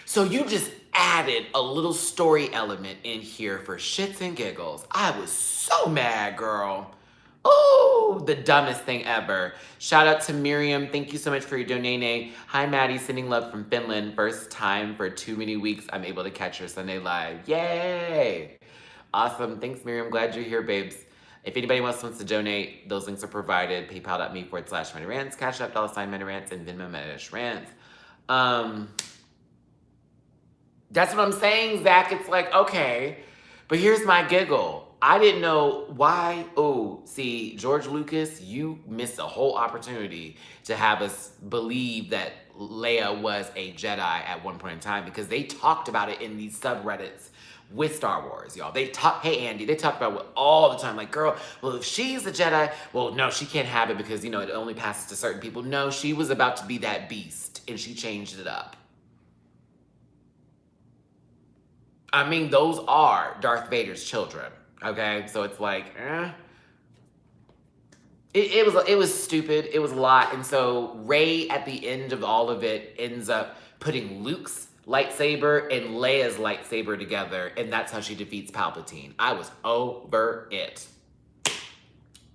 So you just added a little story element in here for shits and giggles. I was so mad, girl. Oh, the dumbest thing ever. Shout out to Miriam. Thank you so much for your donate. Hi, Maddie. Sending love from Finland. First time for too many weeks. I'm able to catch your Sunday live. Yay. Awesome. Thanks, Miriam. Glad you're here, babes. If anybody wants to donate, those links are provided. PayPal.me/MattyRants, Cash App $MattyRants, and Venmo MattyRants. That's what I'm saying, Zach. It's like, okay, but here's my giggle. I didn't know why. Oh, see, George Lucas, you missed a whole opportunity to have us believe that Leia was a Jedi at one point in time, because they talked about it in these subreddits with Star Wars, y'all. Hey Andy, they talked about it all the time. Like, girl, well, if she's a Jedi, well, no, she can't have it because, you know, it only passes to certain people. No, she was about to be that beast, and she changed it up. I mean, those are Darth Vader's children, okay? So it's like, It was stupid. It was a lot. And so Rey, at the end of all of it, ends up putting Luke's lightsaber and Leia's lightsaber together, and that's how she defeats Palpatine. I was over it.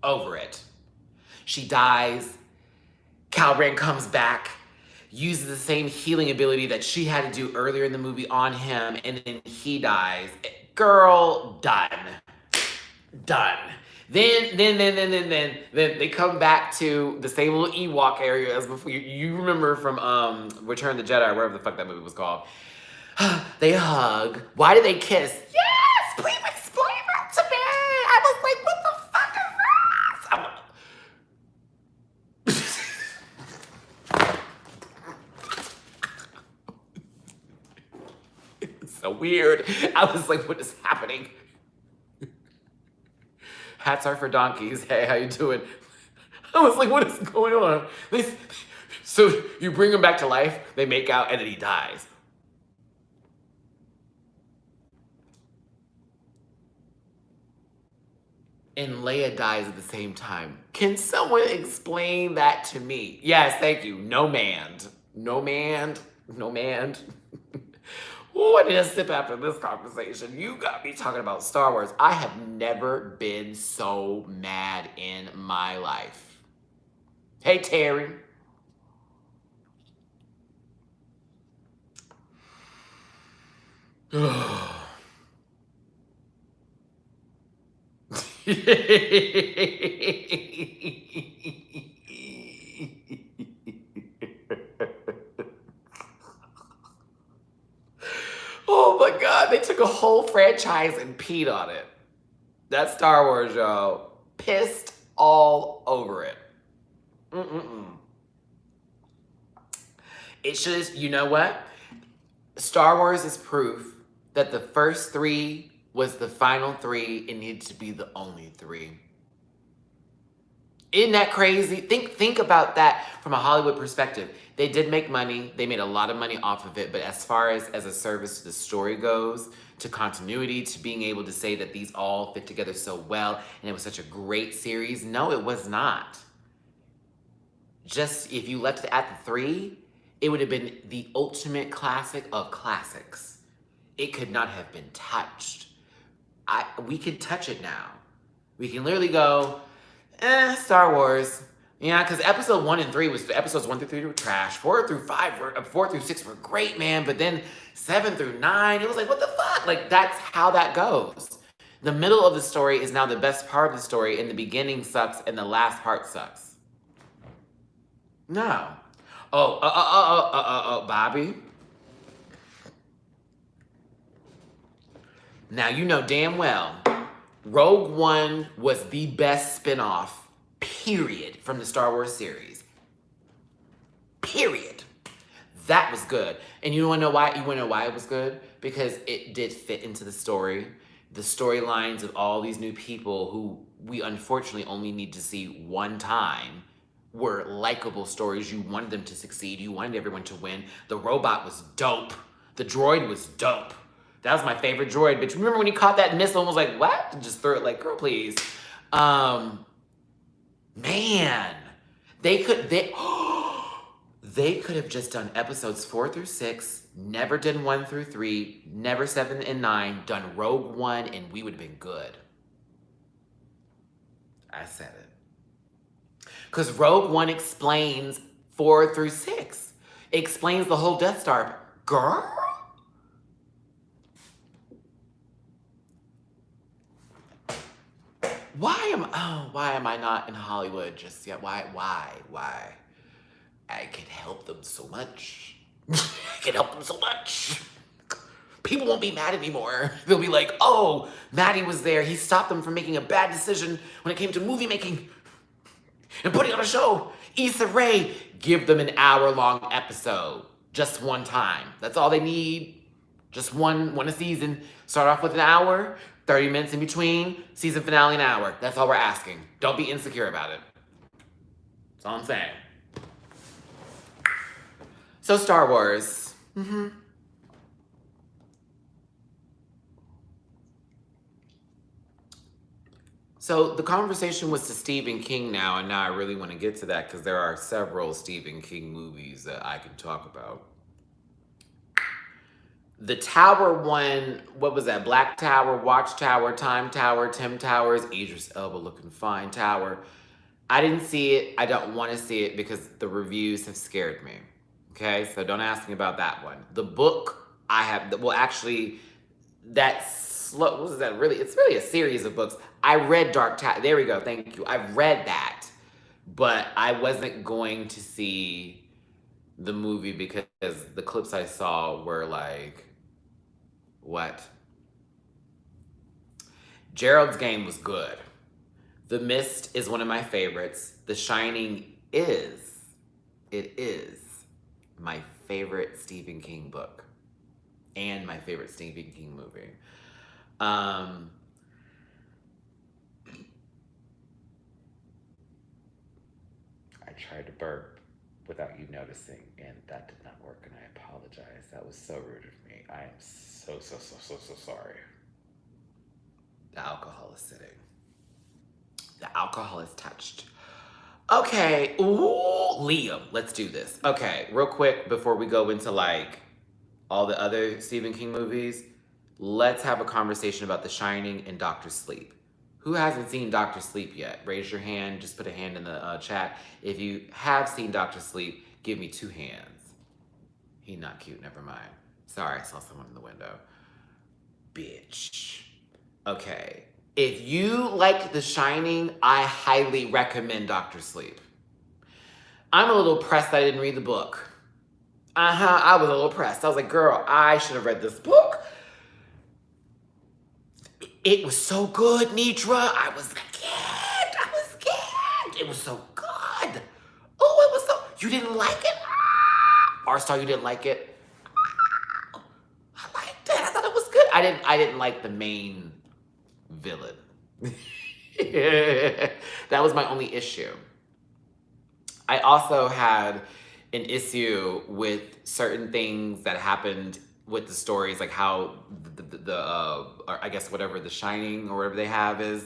Over it. She dies. Calran comes back, uses the same healing ability that she had to do earlier in the movie on him, and then he dies. Girl, done. Done. Then they come back to the same little Ewok area as before. You remember from Return of the Jedi, whatever the fuck that movie was called. They hug. Why did they kiss? Yes! Please explain that to me! I was like, what the fuck is this? It's so weird. I was like, what is happening? Hats are for donkeys. Hey, how you doing? I was like, what is going on? So you bring him back to life, they make out, and then he dies. And Leia dies at the same time. Can someone explain that to me? Yes, thank you. No manned. No manned. No manned. Ooh, I need a sip after this conversation. You got me talking about Star Wars. I have never been so mad in my life. Hey, Terry. Oh my God, they took a whole franchise and peed on it. That's Star Wars, y'all. Pissed all over it. It's just, you know what? Star Wars is proof that the first three was the final three. It needed to be the only three. Isn't that crazy? Think about that from a Hollywood perspective. They did make money. They made a lot of money off of it. But as far as a service to the story goes, to continuity, to being able to say that these all fit together so well, and it was such a great series, no, it was not. Just if you left it at the 3, it would have been the ultimate classic of classics. It could not have been touched. We can touch it now. We can literally go, Star Wars. Yeah, because episode 1 and 3 episodes 1 through 3 were trash. 4 through 6 were great, man. But then 7 through 9, it was like, what the fuck? Like, that's how that goes. The middle of the story is now the best part of the story, and the beginning sucks, and the last part sucks. No. Bobby. Now, you know damn well, Rogue One was the best spinoff, period, from the Star Wars series. Period. That was good. And you wanna know why? You wanna know why it was good? Because it did fit into the story. The storylines of all these new people who we unfortunately only need to see one time were likable stories. You wanted them to succeed. You wanted everyone to win. The robot was dope. The droid was dope. That was my favorite droid, bitch. Remember when he caught that missile and was like, what? And just threw it like, girl, please. Man, they could have just done episodes 4 through 6, never done 1 through 3, never 7 and 9, done Rogue One, and we would have been good. I said it. Because Rogue One explains 4 through 6. It explains the whole Death Star. Girl? why am I not in Hollywood just yet? Why? I can help them so much. I can help them so much. People won't be mad anymore. They'll be like, oh, Matty was there. He stopped them from making a bad decision when it came to movie making and putting on a show. Issa Rae, give them an hour-long episode. Just one time. That's all they need. Just one a season. Start off with an hour, 30 minutes in between, season finale an hour. That's all we're asking. Don't be insecure about it. That's all I'm saying. So Star Wars. So the conversation was to Stephen King now, and now I really want to get to that because there are several Stephen King movies that I can talk about. The Tower one, what was that? Black Tower, Watchtower, Time Tower, Tim Towers, Idris Elba looking fine Tower. I didn't see it. I don't want to see it because the reviews have scared me. Okay, so don't ask me about that one. The book I have, well, actually, that's, what was that really? It's really a series of books. I read Dark Tower. There we go. Thank you. I read that, but I wasn't going to see the movie because the clips I saw were like, what? Gerald's Game was good. The Mist is one of my favorites. The Shining is my favorite Stephen King book and my favorite Stephen King movie. I tried to burp without you noticing, and that did not work, and I apologize. That was so rude of me. I am so sorry. The alcohol is sitting. The alcohol is touched. Okay, ooh, Liam, let's do this. Okay, real quick before we go into like all the other Stephen King movies, let's have a conversation about The Shining and Doctor Sleep. Who hasn't seen Doctor Sleep yet? Raise your hand, just put a hand in the chat. If you have seen Doctor Sleep, give me 2 hands. He not cute, never mind. Sorry, I saw someone in the window. Bitch. Okay. If you liked The Shining, I highly recommend Doctor Sleep. I'm a little pressed that I didn't read the book. I was a little pressed. I was like, girl, I should have read this book. It was so good, Nitra. I was scared. It was so good. Oh, it was so... You didn't like it? R-Star, you didn't like it? I liked it. I thought it was good. I didn't like the main villain. That was my only issue. I also had an issue with certain things that happened with the stories, like how or I guess whatever The Shining or whatever they have is,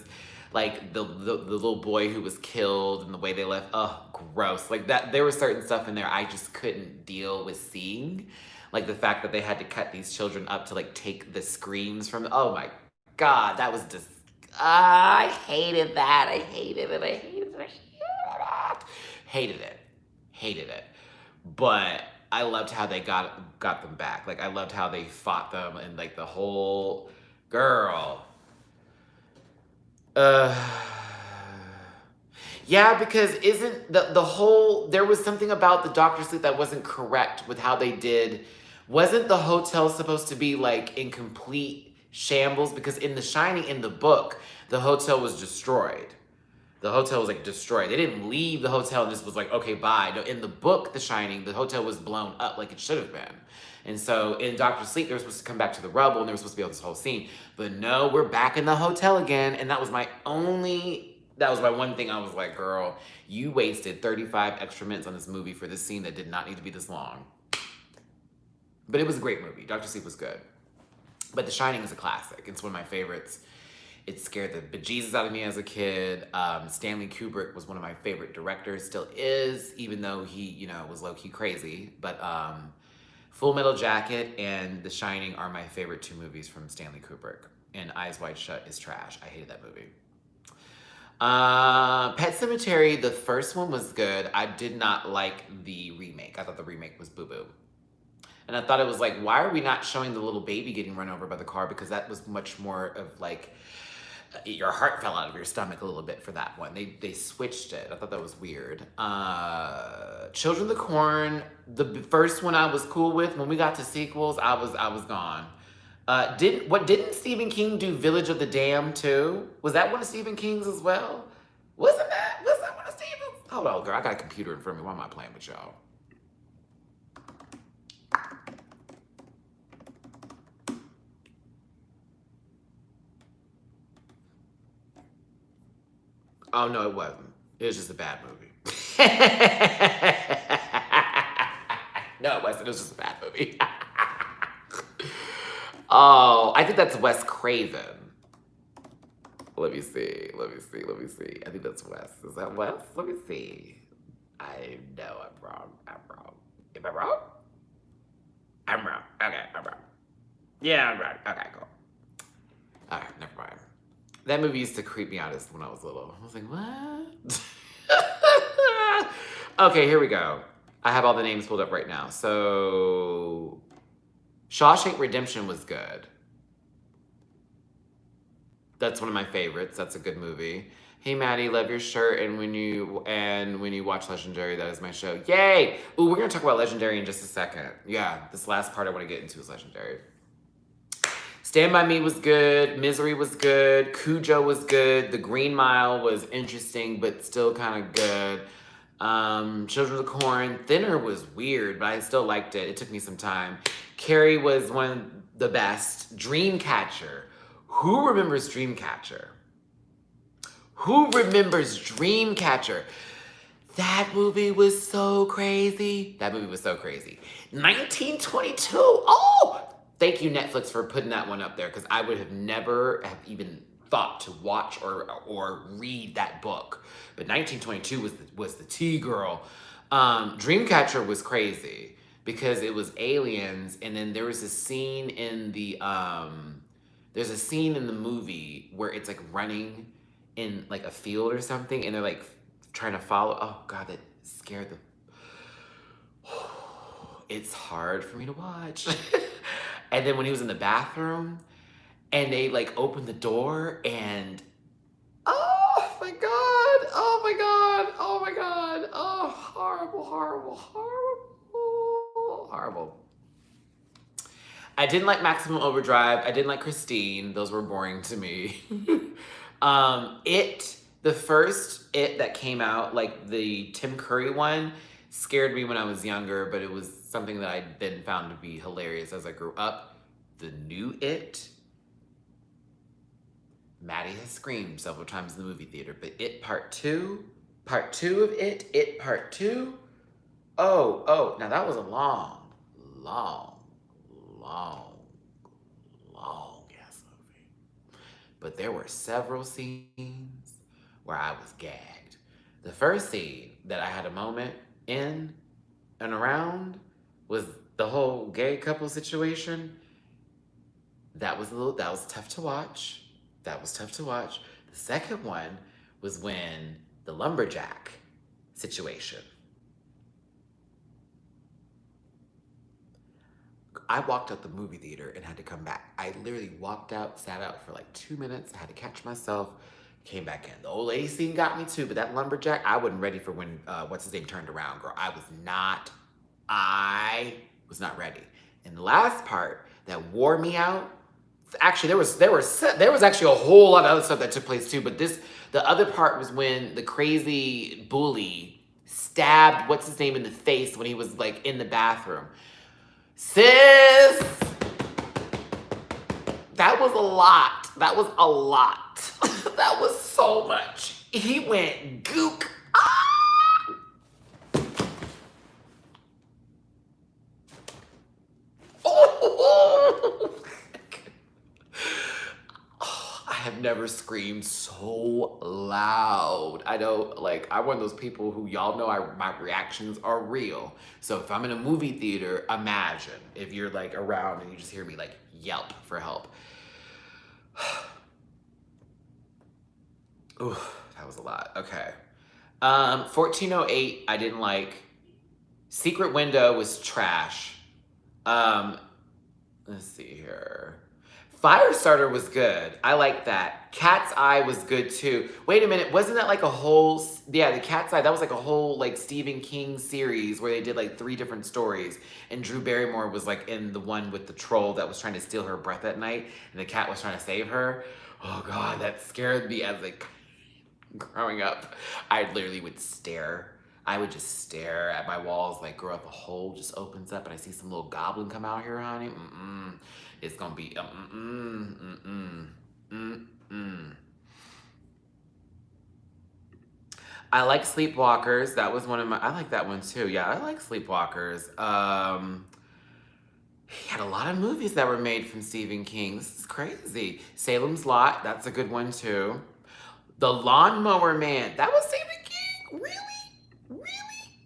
like the little boy who was killed and the way they left. Oh, gross. Like that, there was certain stuff in there I just couldn't deal with seeing. Like the fact that they had to cut these children up to like take the screams from, oh my God, that was just, I hated that. I hated it. But I loved how they got them back. Like I loved how they fought them and like the whole girl. Yeah, because isn't the whole, there was something about the Doctor Sleep that wasn't correct with how they did. Wasn't the hotel supposed to be like in complete shambles? Because in The Shining, in the book, the hotel was destroyed. The hotel was like destroyed. They didn't leave the hotel and just was like, okay, bye. No, in the book, The Shining, the hotel was blown up like it should have been. And so in Doctor Sleep, they were supposed to come back to the rubble and they were supposed to be on this whole scene. But no, we're back in the hotel again. And that was my one thing I was like, girl, you wasted 35 extra minutes on this movie for this scene that did not need to be this long. But it was a great movie. Doctor Sleep was good. But The Shining is a classic. It's one of my favorites. It scared the bejesus out of me as a kid. Stanley Kubrick was one of my favorite directors, still is, even though he, was low-key crazy. But Full Metal Jacket and The Shining are my favorite 2 movies from Stanley Kubrick. And Eyes Wide Shut is trash. I hated that movie. Pet Sematary, the first one was good. I did not like the remake. I thought the remake was boo-boo. And I thought it was like, why are we not showing the little baby getting run over by the car? Because that was much more of like, your heart fell out of your stomach a little bit for that one. They switched it. I thought that was weird. Children of the Corn, the first one I was cool with. When we got to sequels, I was gone. Didn't Stephen King do Village of the Damned too? Was that one of Stephen King's as well? Was that one of Stephen's? Hold on, girl. I got a computer in front of me. Why am I playing with y'all? Oh no, it wasn't. It was just a bad movie. No, it wasn't. It was just a bad movie. Oh, I think that's Wes Craven. Let me see. I think that's Wes. Is that Wes? Let me see. I know I'm wrong. Am I wrong? I'm wrong. Okay, I'm wrong. Yeah, I'm wrong. Okay, cool. Alright, never mind. That movie used to creep me out when I was little. I was like, what? Okay, here we go. I have all the names pulled up right now. So, Shawshank Redemption was good. That's one of my favorites. That's a good movie. Hey Maddie, love your shirt, and when you watch Legendary, that is my show. Yay! Ooh, we're gonna talk about Legendary in just a second. Yeah, this last part I want to get into is Legendary. Stand By Me was good. Misery was good. Cujo was good. The Green Mile was interesting, but still kind of good. Children of the Corn. Thinner was weird, but I still liked it. It took me some time. Carrie was one of the best. Dreamcatcher. Who remembers Dreamcatcher? Who remembers Dreamcatcher? That movie was so crazy. 1922. Oh! Thank you, Netflix, for putting that one up there, because I would have never have even thought to watch or read that book. But 1922 was the tea, girl. Dreamcatcher was crazy because it was aliens, and then there was a scene in the movie where it's like running in like a field or something, and they're like trying to follow. Oh God, that scared the. It's hard for me to watch. And then when he was in the bathroom and they like opened the door and oh my God, oh my God, oh my God. Oh, horrible, horrible, horrible, horrible. I didn't like Maximum Overdrive. I didn't like Christine. Those were boring to me. The first It that came out, like the Tim Curry one, scared me when I was younger, but it was something that I then found to be hilarious as I grew up. The new It, Maddie has screamed several times in the movie theater, but It Part 2 of It Part 2, oh, now that was a long ass movie. But there were several scenes where I was gagged. The first scene that I had a moment in and around was the whole gay couple situation. That was tough to watch. The second one was when the lumberjack situation. I walked out the movie theater and had to come back. I literally walked out, sat out for like 2 minutes. I had to catch myself, came back in. The old lady scene got me too, but that lumberjack, I wasn't ready for when, what's his name turned around, girl. I was not ready. And the last part that wore me out, actually there was actually a whole lot of other stuff that took place too, but the other part was when the crazy bully stabbed what's his name in the face when he was like in the bathroom. Sis, that was a lot. That was so much. He went gook. Oh, I have never screamed so loud. I know, like, I'm one of those people who y'all know my reactions are real. So if I'm in a movie theater, imagine if you're like around and you just hear me like yelp for help. Ooh, that was a lot. Okay. 1408, I didn't like. Secret Window was trash. Let's see here. Firestarter was good. I like that. Cat's Eye was good too. Wait a minute, wasn't that like a whole, yeah, the Cat's Eye, that was like a whole like Stephen King series where they did like 3 different stories, and Drew Barrymore was like in the one with the troll that was trying to steal her breath at night, and the cat was trying to save her. Oh God, that scared me as like growing up. I literally would stare. I would just stare at my walls like, girl, if a hole just opens up and I see some little goblin come out here, honey, it's gonna be, I like Sleepwalkers. That was one of my, I like that one too. Yeah, I like Sleepwalkers. He had a lot of movies that were made from Stephen King. This is crazy. Salem's Lot, that's a good one too. The Lawnmower Man, that was Stephen King? Really? Really?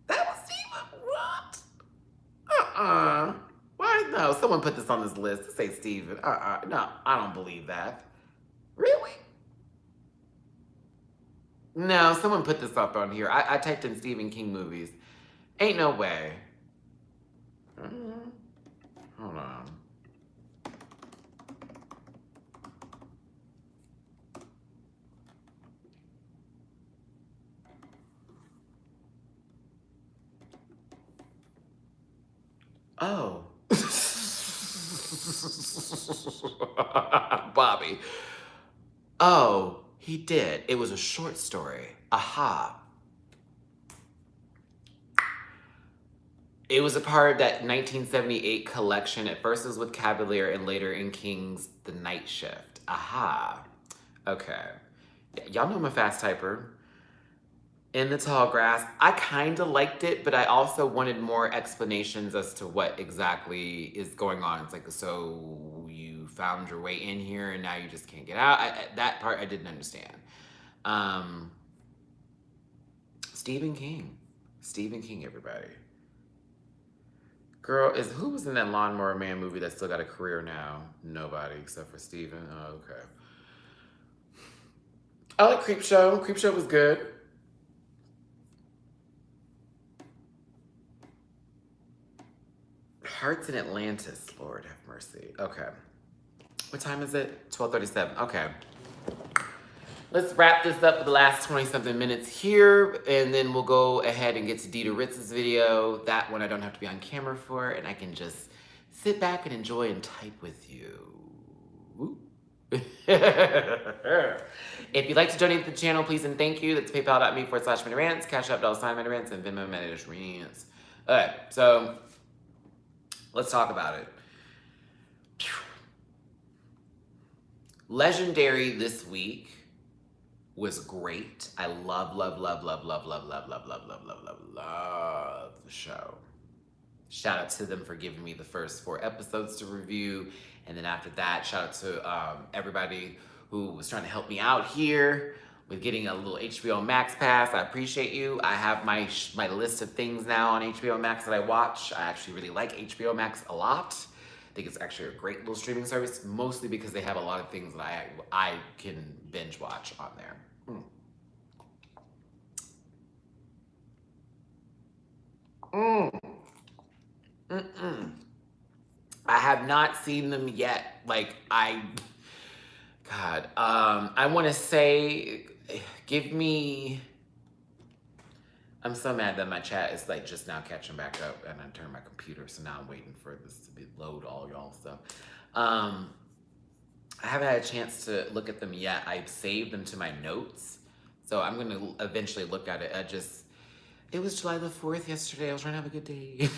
That was Stephen? What? Why? No, someone put this on this list to say Stephen. No, I don't believe that. Really? No, someone put this up on here. I typed in Stephen King movies. Ain't no way. Hold on. Oh. Bobby. Oh, he did. It was a short story. Aha. It was a part of that 1978 collection. At first it was with Cavalier and later in King's The Night Shift. Aha. Okay. Y'all know I'm a fast typer. In the Tall Grass, I kind of liked it, but I also wanted more explanations as to what exactly is going on. It's like, so you found your way in here and now you just can't get out. That part I didn't understand. Stephen King. Stephen King, everybody. Girl, who was in that Lawnmower Man movie that still got a career now? Nobody except for Stephen. Oh, okay. I like Creepshow. Creepshow was good. Hearts in Atlantis, Lord have mercy. Okay. What time is it? 12:37. Okay. Let's wrap this up with the last 20-something minutes here, and then we'll go ahead and get to Dita Ritz's video. That one I don't have to be on camera for, and I can just sit back and enjoy and type with you. If you'd like to donate to the channel, please and thank you. That's paypal.me/MattyRants, Cash App $MattyRants, and Venmo MattyRants. Okay, so let's talk about it. Legendary this week was great. I love the show. Shout out to them for giving me the first 4 episodes to review. And then after that, shout out to everybody who was trying to help me out here with getting a little HBO Max pass. I appreciate you. I have my list of things now on HBO Max that I watch. I actually really like HBO Max a lot. I think it's actually a great little streaming service, mostly because they have a lot of things that I can binge watch on there. I have not seen them yet. Like, I want to say, give me, I'm so mad that my chat is like just now catching back up and I turned my computer, so now I'm waiting for this to load all y'all stuff. I haven't had a chance to look at them yet. I've saved them to my notes, so I'm going to eventually look at it. It was July the 4th yesterday. I was trying to have a good day.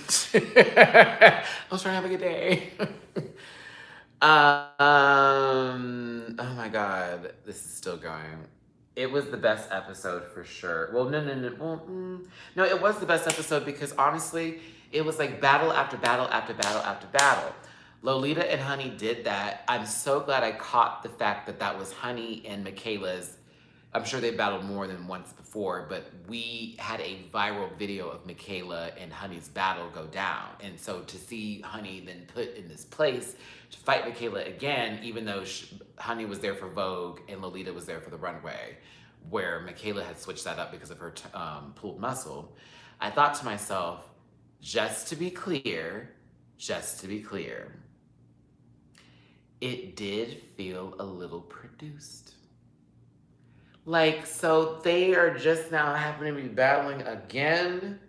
Oh my God, this is still going. It was the best episode for sure. Well, no. No, it was the best episode because honestly, it was like battle after battle after battle after battle. Lolita and Honey did that. I'm so glad I caught the fact that that was Honey and Michaela's. I'm sure they battled more than once before, but we had a viral video of Michaela and Honey's battle go down. And so to see Honey then put in this place to fight Michaela again, even though Honey was there for Vogue and Lolita was there for the runway, where Michaela had switched that up because of her pulled muscle, I thought to myself, just to be clear, it did feel a little produced. Like, so they are just now happening to be battling again.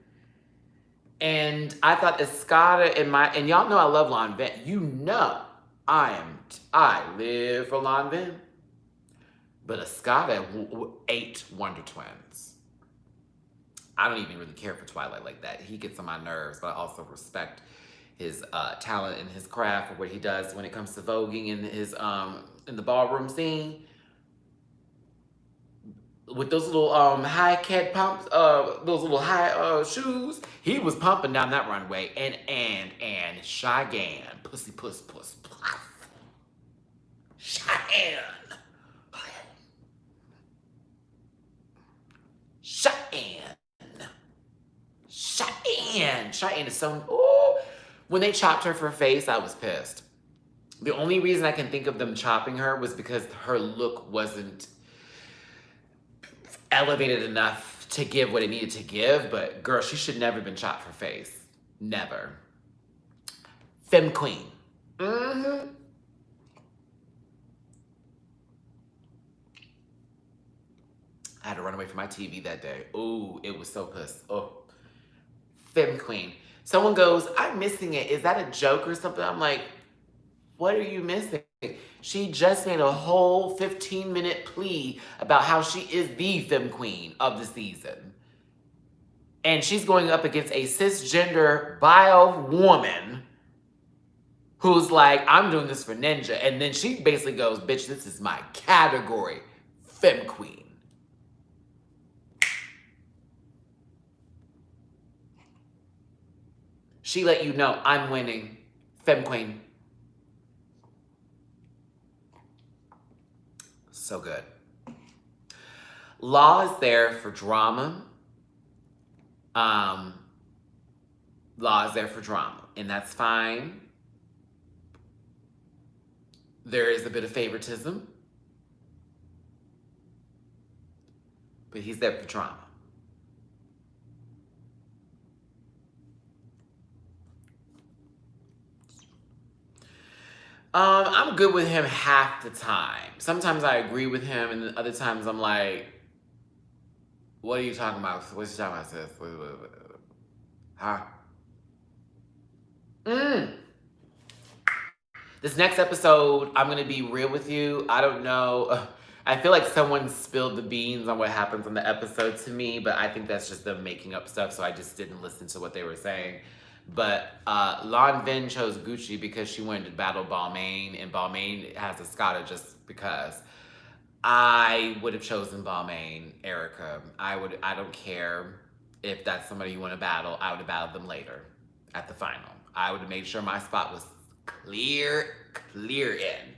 And I thought Escada and y'all know I love Lon Ven. You know I live for Lon Ven. But Escada ate Wonder Twins. I don't even really care for Twilight like that. He gets on my nerves, but I also respect his talent and his craft for what he does when it comes to voguing in his in the ballroom scene with those little high cat pumps, those little high shoes. He was pumping down that runway, and Cheyenne, pussy puss puss puss, Cheyenne, Cheyenne. Cheyenne is so. Ooh. When they chopped her for face, I was pissed. The only reason I can think of them chopping her was because her look wasn't elevated enough to give what it needed to give. But girl, she should never have been chopped for face. Never. Femme queen. Mm-hmm. I had to run away from my TV that day. Ooh, it was so pissed. Oh. Femme queen. Someone goes, I'm missing it. Is that a joke or something? I'm like, what are you missing? She just made a whole 15-minute plea about how she is the femme queen of the season. And she's going up against a cisgender bio woman who's like, I'm doing this for Ninja. And then she basically goes, bitch, this is my category, femme queen. She let you know I'm winning. Femme queen. So good. Law is there for drama. Law is there for drama, and that's fine. There is a bit of favoritism, but he's there for drama. I'm good with him half the time. Sometimes I agree with him, and other times I'm like, what are you talking about? What you talking about, sis? Huh? This next episode, I'm going to be real with you. I don't know. I feel like someone spilled the beans on what happens in the episode to me, but I think that's just them making up stuff, so I just didn't listen to what they were saying. But Lon Ven chose Gucci because she wanted to battle Balmain, and Balmain has Escada just because. I would have chosen Balmain, Erica. I don't care if that's somebody you want to battle. I would have battled them later at the final. I would have made sure my spot was clear in.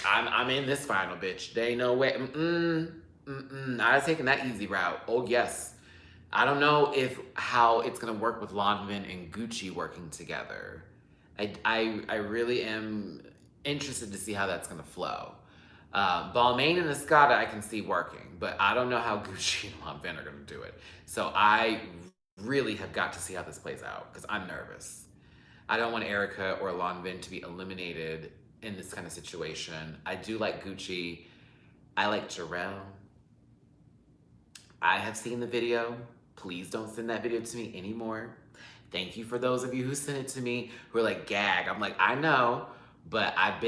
I'm in this final, bitch. They ain't no way. I was taking that easy route. Oh yes. I don't know how it's gonna work with Lon Ven and Gucci working together. I really am interested to see how that's gonna flow. Balmain and Escada I can see working, but I don't know how Gucci and Lon Ven are gonna do it. So I really have got to see how this plays out because I'm nervous. I don't want Erica or Lon Ven to be eliminated in this kind of situation. I do like Gucci. I like Jarrell. I have seen the video. Please don't send that video to me anymore. Thank you for those of you who sent it to me who are like, gag. I'm like, I know, but I've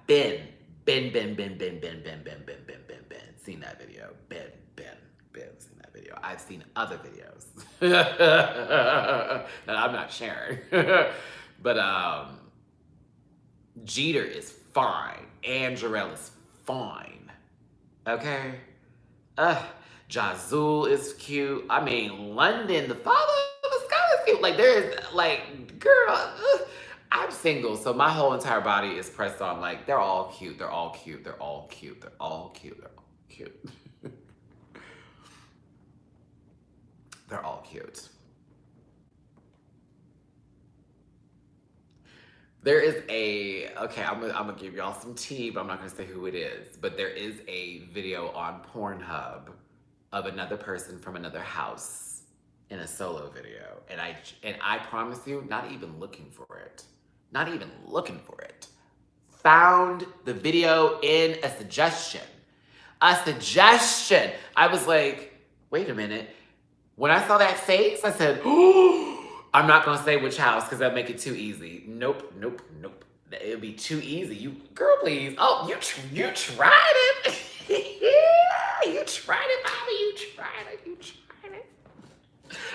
been seen that video. Seen that video. I've seen other videos that I'm not sharing. But Jeter is fine. And Jarrell is fine. Okay? Jazul is cute. I mean, London, the father of the sky is cute. Like, there's, like, girl, I'm single, so my whole entire body is pressed on, like, they're all cute, they're all cute, they're all cute, they're all cute, they're all cute. They're all cute. There is okay, I'm gonna give y'all some tea, but I'm not gonna say who it is. But there is a video on Pornhub of another person from another house in a solo video. And I promise you, not even looking for it. Not even looking for it. found the video in a suggestion. A suggestion. I was like, wait a minute. When I saw that face, I said, oh, I'm not gonna say which house because that'd make it too easy. Nope. It'd be too easy. You, girl, please. Oh, you tried it. You tried it, Bobby. You tried it.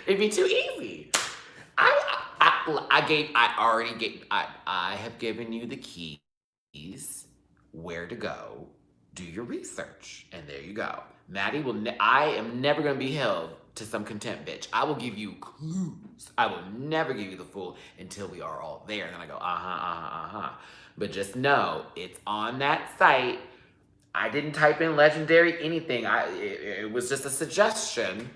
It'd be too easy. I have given you the keys where to go. Do your research, and there you go. Matty I am never gonna be held to some contempt, bitch. I will give you clues. I will never give you the full until we are all there. And then I go, But just know, it's on that site. I didn't type in legendary anything. It was just a suggestion.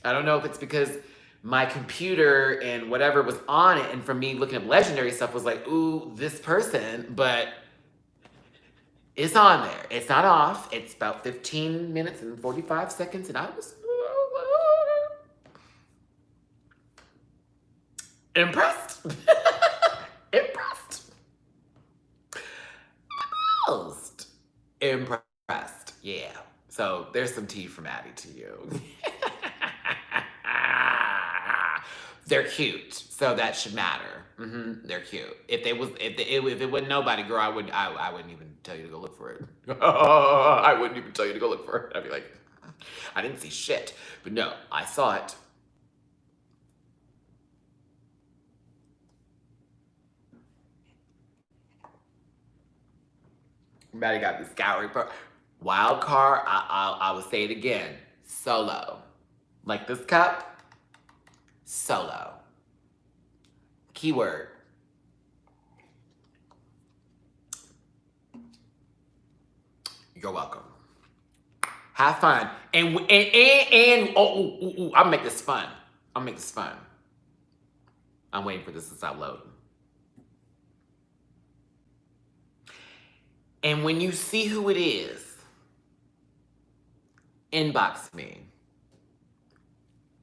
I don't know if it's because my computer and whatever was on it, and from me looking up legendary stuff was like, ooh, this person, but it's on there. It's not off. It's about 15 minutes and 45 seconds, and I was impressed. Most impressed. Yeah. So there's some tea from Matty to you. They're cute, so that should matter. They're cute. If it wasn't nobody, girl, I wouldn't even tell you to go look for it. I wouldn't even tell you to go look for it. I'd be like, I didn't see shit. But no, I saw it. Matty got the scouring part. Wild card, I will say it again. Solo. Like this cup. Solo. Keyword. You're welcome. Have fun. And I'll make this fun. I'm waiting for this to stop loading. And when you see who it is, inbox me.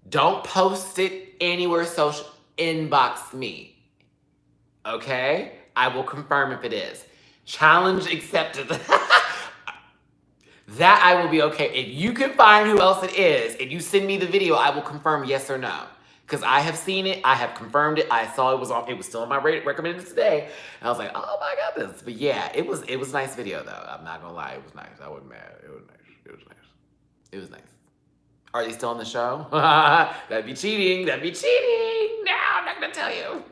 Don't post it anywhere social. Inbox me. Okay? I will confirm if it is. Challenge accepted. That I will be okay. If you can find who else it is, and you send me the video, I will confirm yes or no. Because I have seen it, I have confirmed it, I saw it was still on my recommended today. And I was like, oh my goodness. But yeah, it was a nice video though. I'm not gonna lie, it was nice. I wasn't mad. It was nice. Are they still on the show? That'd be cheating. No, I'm not gonna tell you.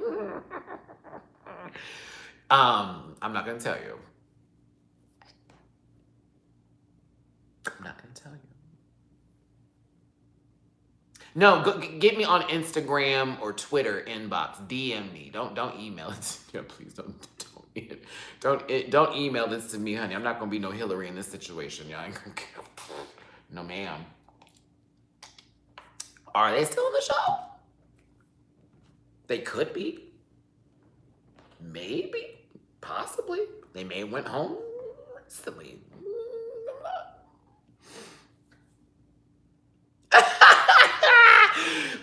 I'm not gonna tell you. No, get me on Instagram or Twitter inbox. DM me. Don't email it. Yeah, please don't email this to me, honey. I'm not gonna be no Hillary in this situation, y'all. No, ma'am. Are they still on the show? They could be. Maybe. Possibly. They may have went home recently.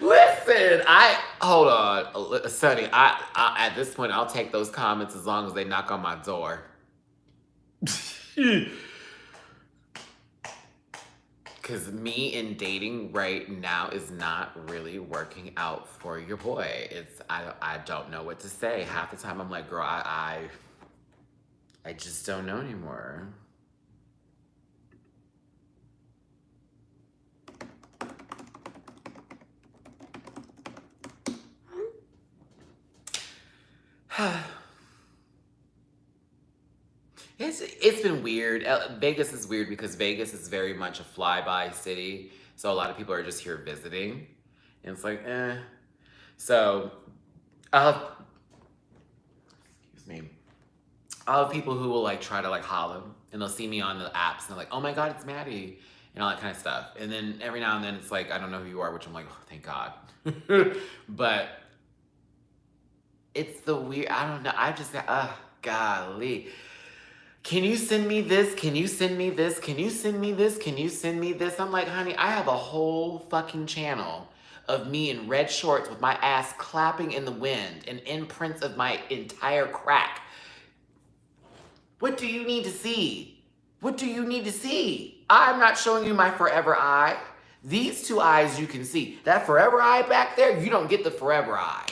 Listen, hold on, Sonny. I at this point, I'll take those comments as long as they knock on my door. Because me in dating right now is not really working out for your boy. I don't know what to say. Half the time I'm like, girl, I just don't know anymore. It's been weird. Vegas is weird because Vegas is very much a flyby city. So a lot of people are just here visiting. And it's like, eh. So, excuse me. I'll have people who will like try to like holler and they'll see me on the apps and they're like, oh my God, it's Matty. And all that kind of stuff. And then every now and then it's like, I don't know who you are, which I'm like, oh, thank God. But it's the weird, I don't know. I just, golly. Can you send me this? Can you send me this? Can you send me this? Can you send me this? I'm like, honey, I have a whole fucking channel of me in red shorts with my ass clapping in the wind and imprints of my entire crack. What do you need to see? What do you need to see? I'm not showing you my forever eye. These two eyes you can see. That forever eye back there, you don't get the forever eye.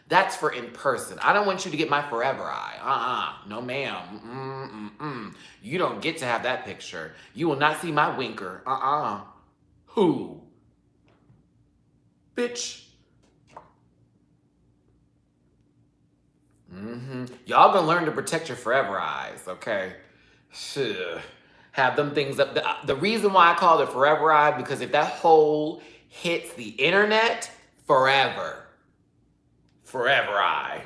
That's for in person. I don't want you to get my forever eye. No ma'am. You don't get to have that picture. You will not see my winker. Who? Bitch. Y'all gonna learn to protect your forever eyes, okay? Have them things up. The reason why I call it forever eye, because if that hole hits the internet, forever. Forever eye.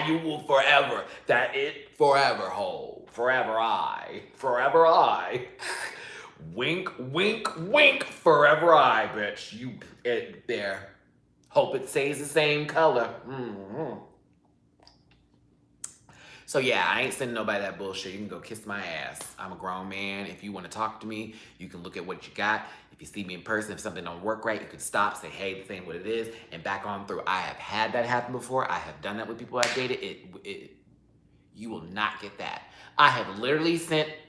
You will forever. That it forever hole. Forever eye. Forever eye. Wink, wink, wink. Forever eye, bitch. You it there. Hope it stays the same color. So yeah, I ain't sending nobody that bullshit. You can go kiss my ass. I'm a grown man. If you want to talk to me, you can look at what you got. If you see me in person, if something don't work right, you can stop, say, hey, this ain't what it is, and back on through. I have had that happen before. I have done that with people I've dated. You will not get that. I have literally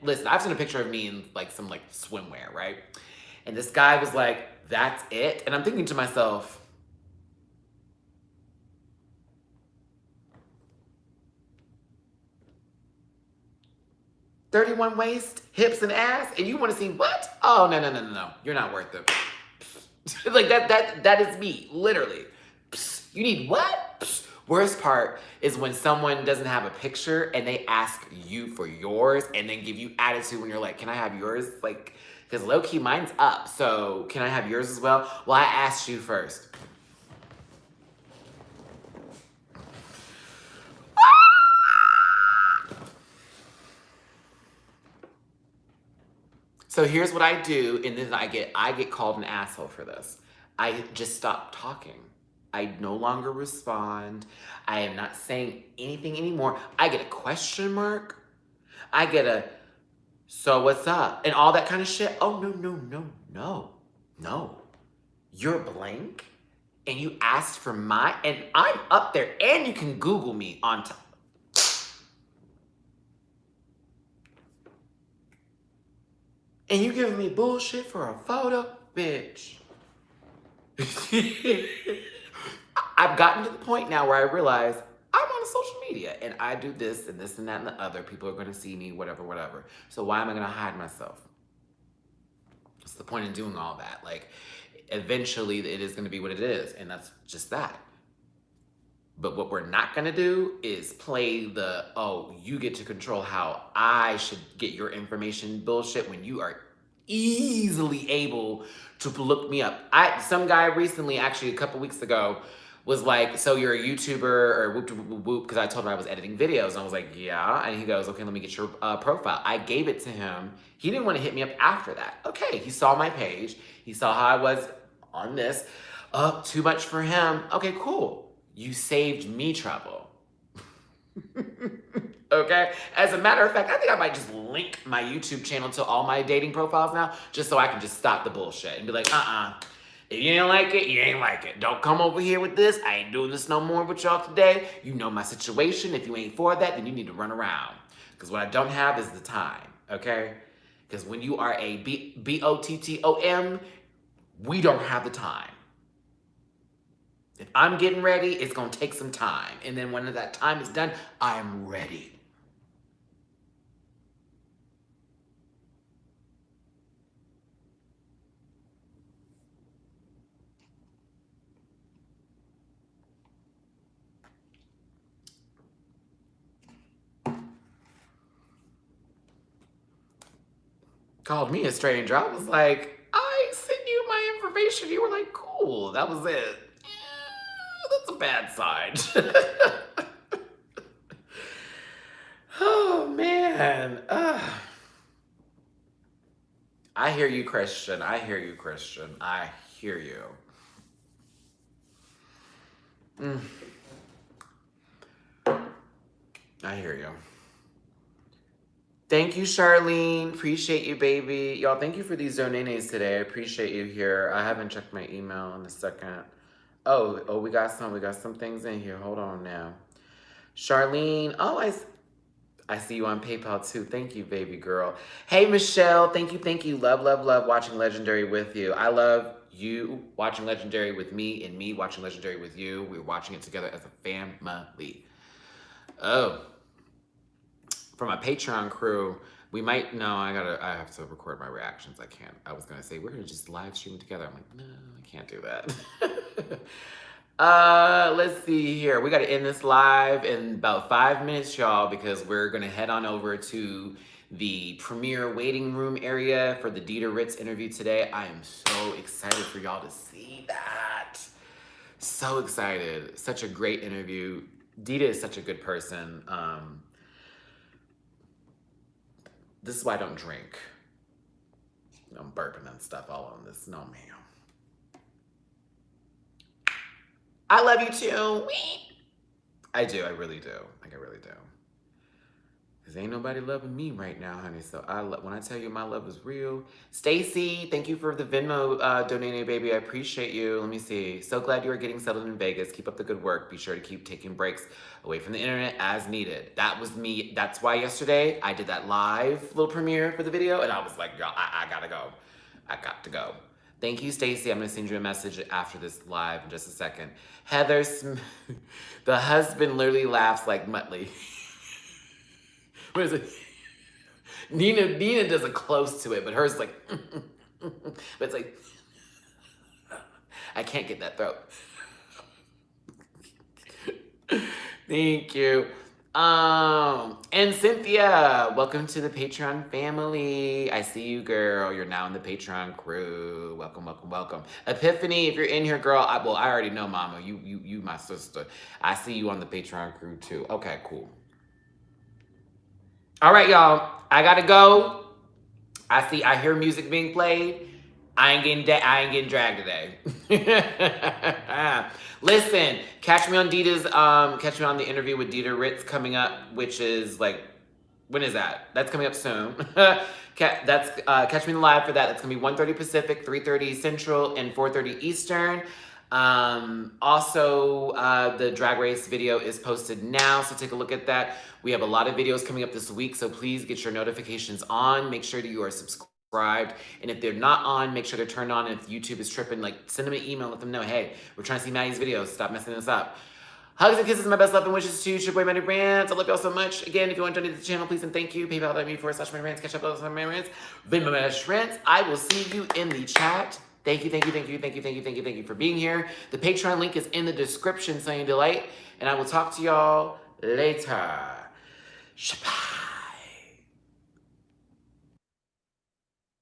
listen, I've sent a picture of me in like some like swimwear, right? And this guy was like, that's it? And I'm thinking to myself, 31 waist, hips, and ass, and you want to see what? Oh, no. You're not worth it. Like that is me, literally. You need what? Worst part is when someone doesn't have a picture and they ask you for yours and then give you attitude when you're like, can I have yours? Like, because low-key mine's up, so can I have yours as well? Well, I asked you first. So here's what I do, and then I get called an asshole for this. I just stop talking. I no longer respond. I am not saying anything anymore. I get a question mark. I get a, so what's up? And all that kind of shit. Oh, no. You're blank, and you asked for my, and I'm up there, and you can Google me on top. And you giving me bullshit for a photo? Bitch. I've gotten to the point now where I realize I'm on social media and I do this and this and that and the other. People are going to see me, whatever. So why am I going to hide myself? What's the point in doing all that? Like, eventually it is going to be what it is, and that's just that. But what we're not going to do is play the, oh, you get to control how I should get your information bullshit when you are easily able to look me up. Some guy recently, actually a couple weeks ago, was like, so you're a YouTuber or whoop, because I told him I was editing videos. And I was like, yeah. And he goes, okay, let me get your profile. I gave it to him. He didn't want to hit me up after that. Okay, he saw my page. He saw how I was on this. Too much for him. Okay, cool. You saved me trouble. Okay? As a matter of fact, I think I might just link my YouTube channel to all my dating profiles now, just so I can just stop the bullshit and be like, if you ain't like it, you ain't like it. Don't come over here with this. I ain't doing this no more with y'all today. You know my situation. If you ain't for that, then you need to run around. Because what I don't have is the time, okay? Because when you are a BOTTOM, we don't have the time. If I'm getting ready, it's going to take some time. And then when that time is done, I'm ready. Called me a stranger. I was like, I sent you my information. You were like, cool. That was it. That's a bad sign. Oh, man. I hear you, Christian. I hear you. I hear you. Thank you, Charlene. Appreciate you, baby. Y'all, thank you for these donations today. I appreciate you here. I haven't checked my email in a second. Oh, we got some things in here. Hold on now. Charlene, I see you on PayPal too. Thank you, baby girl. Hey, Michelle. Thank you, thank you. Love, love, love watching Legendary with you. I love you watching Legendary with me and me watching Legendary with you. We're watching it together as a family. Oh, for my Patreon crew, we might, no, I have to record my reactions. I can't. I was gonna say, we're gonna just live stream together. I'm like, no, I can't do that. Let's see here. We gotta end this live in about 5 minutes, y'all, because we're gonna head on over to the premiere waiting room area for the Dieter Ritz interview today. I am so excited for y'all to see that. So excited. Such a great interview. Dieter is such a good person. This is why I don't drink. I'm burping and stuff all on this. No, ma'am. I love you too. I do. I really do. Like, I really do. Because ain't nobody loving me right now, honey. So when I tell you my love is real. Stacy, thank you for the Venmo donating, baby. I appreciate you. Let me see. So glad you are getting settled in Vegas. Keep up the good work. Be sure to keep taking breaks away from the internet as needed. That was me. That's why yesterday I did that live little premiere for the video. And I was like, y'all, I gotta go. I got to go. Thank you, Stacy. I'm going to send you a message after this live in just a second. Heather, the husband literally laughs like Muttley. What is it? Nina does a close to it, but hers like, but it's like, I can't get that throat. Thank you. And Cynthia, welcome to the Patreon family. I see you, girl. You're now in the Patreon crew. Welcome, welcome, welcome. Epiphany, if you're in here, girl, I already know, mama. You my sister. I see you on the Patreon crew too. Okay, cool. All right, y'all. I gotta go. I hear music being played. I ain't getting dragged today. Listen, catch me on the interview with Dieter Ritz coming up, which is like, when is that? That's coming up soon. Catch me live for that. That's gonna be 1:30 Pacific, 3:30 Central, and 4:30 Eastern. Also, the Drag Race video is posted now, so take a look at that. We have a lot of videos coming up this week, so please get your notifications on. Make sure that you are subscribed. And if they're not on, make sure they're turned on. If YouTube is tripping, like, send them an email, let them know, hey, we're trying to see Matty's videos. Stop messing this up. Hugs and kisses, my best love and wishes to you. It's your boy, Matty Rants. I love y'all so much. Again, if you want to donate to the channel, please and thank you. PayPal.me/MattyRants. Catch up on MattyRants. Venmo/Rants. I will see you in the chat. Thank you for being here. The Patreon link is in the description, Sunny Delight. And I will talk to y'all later. Shabbat.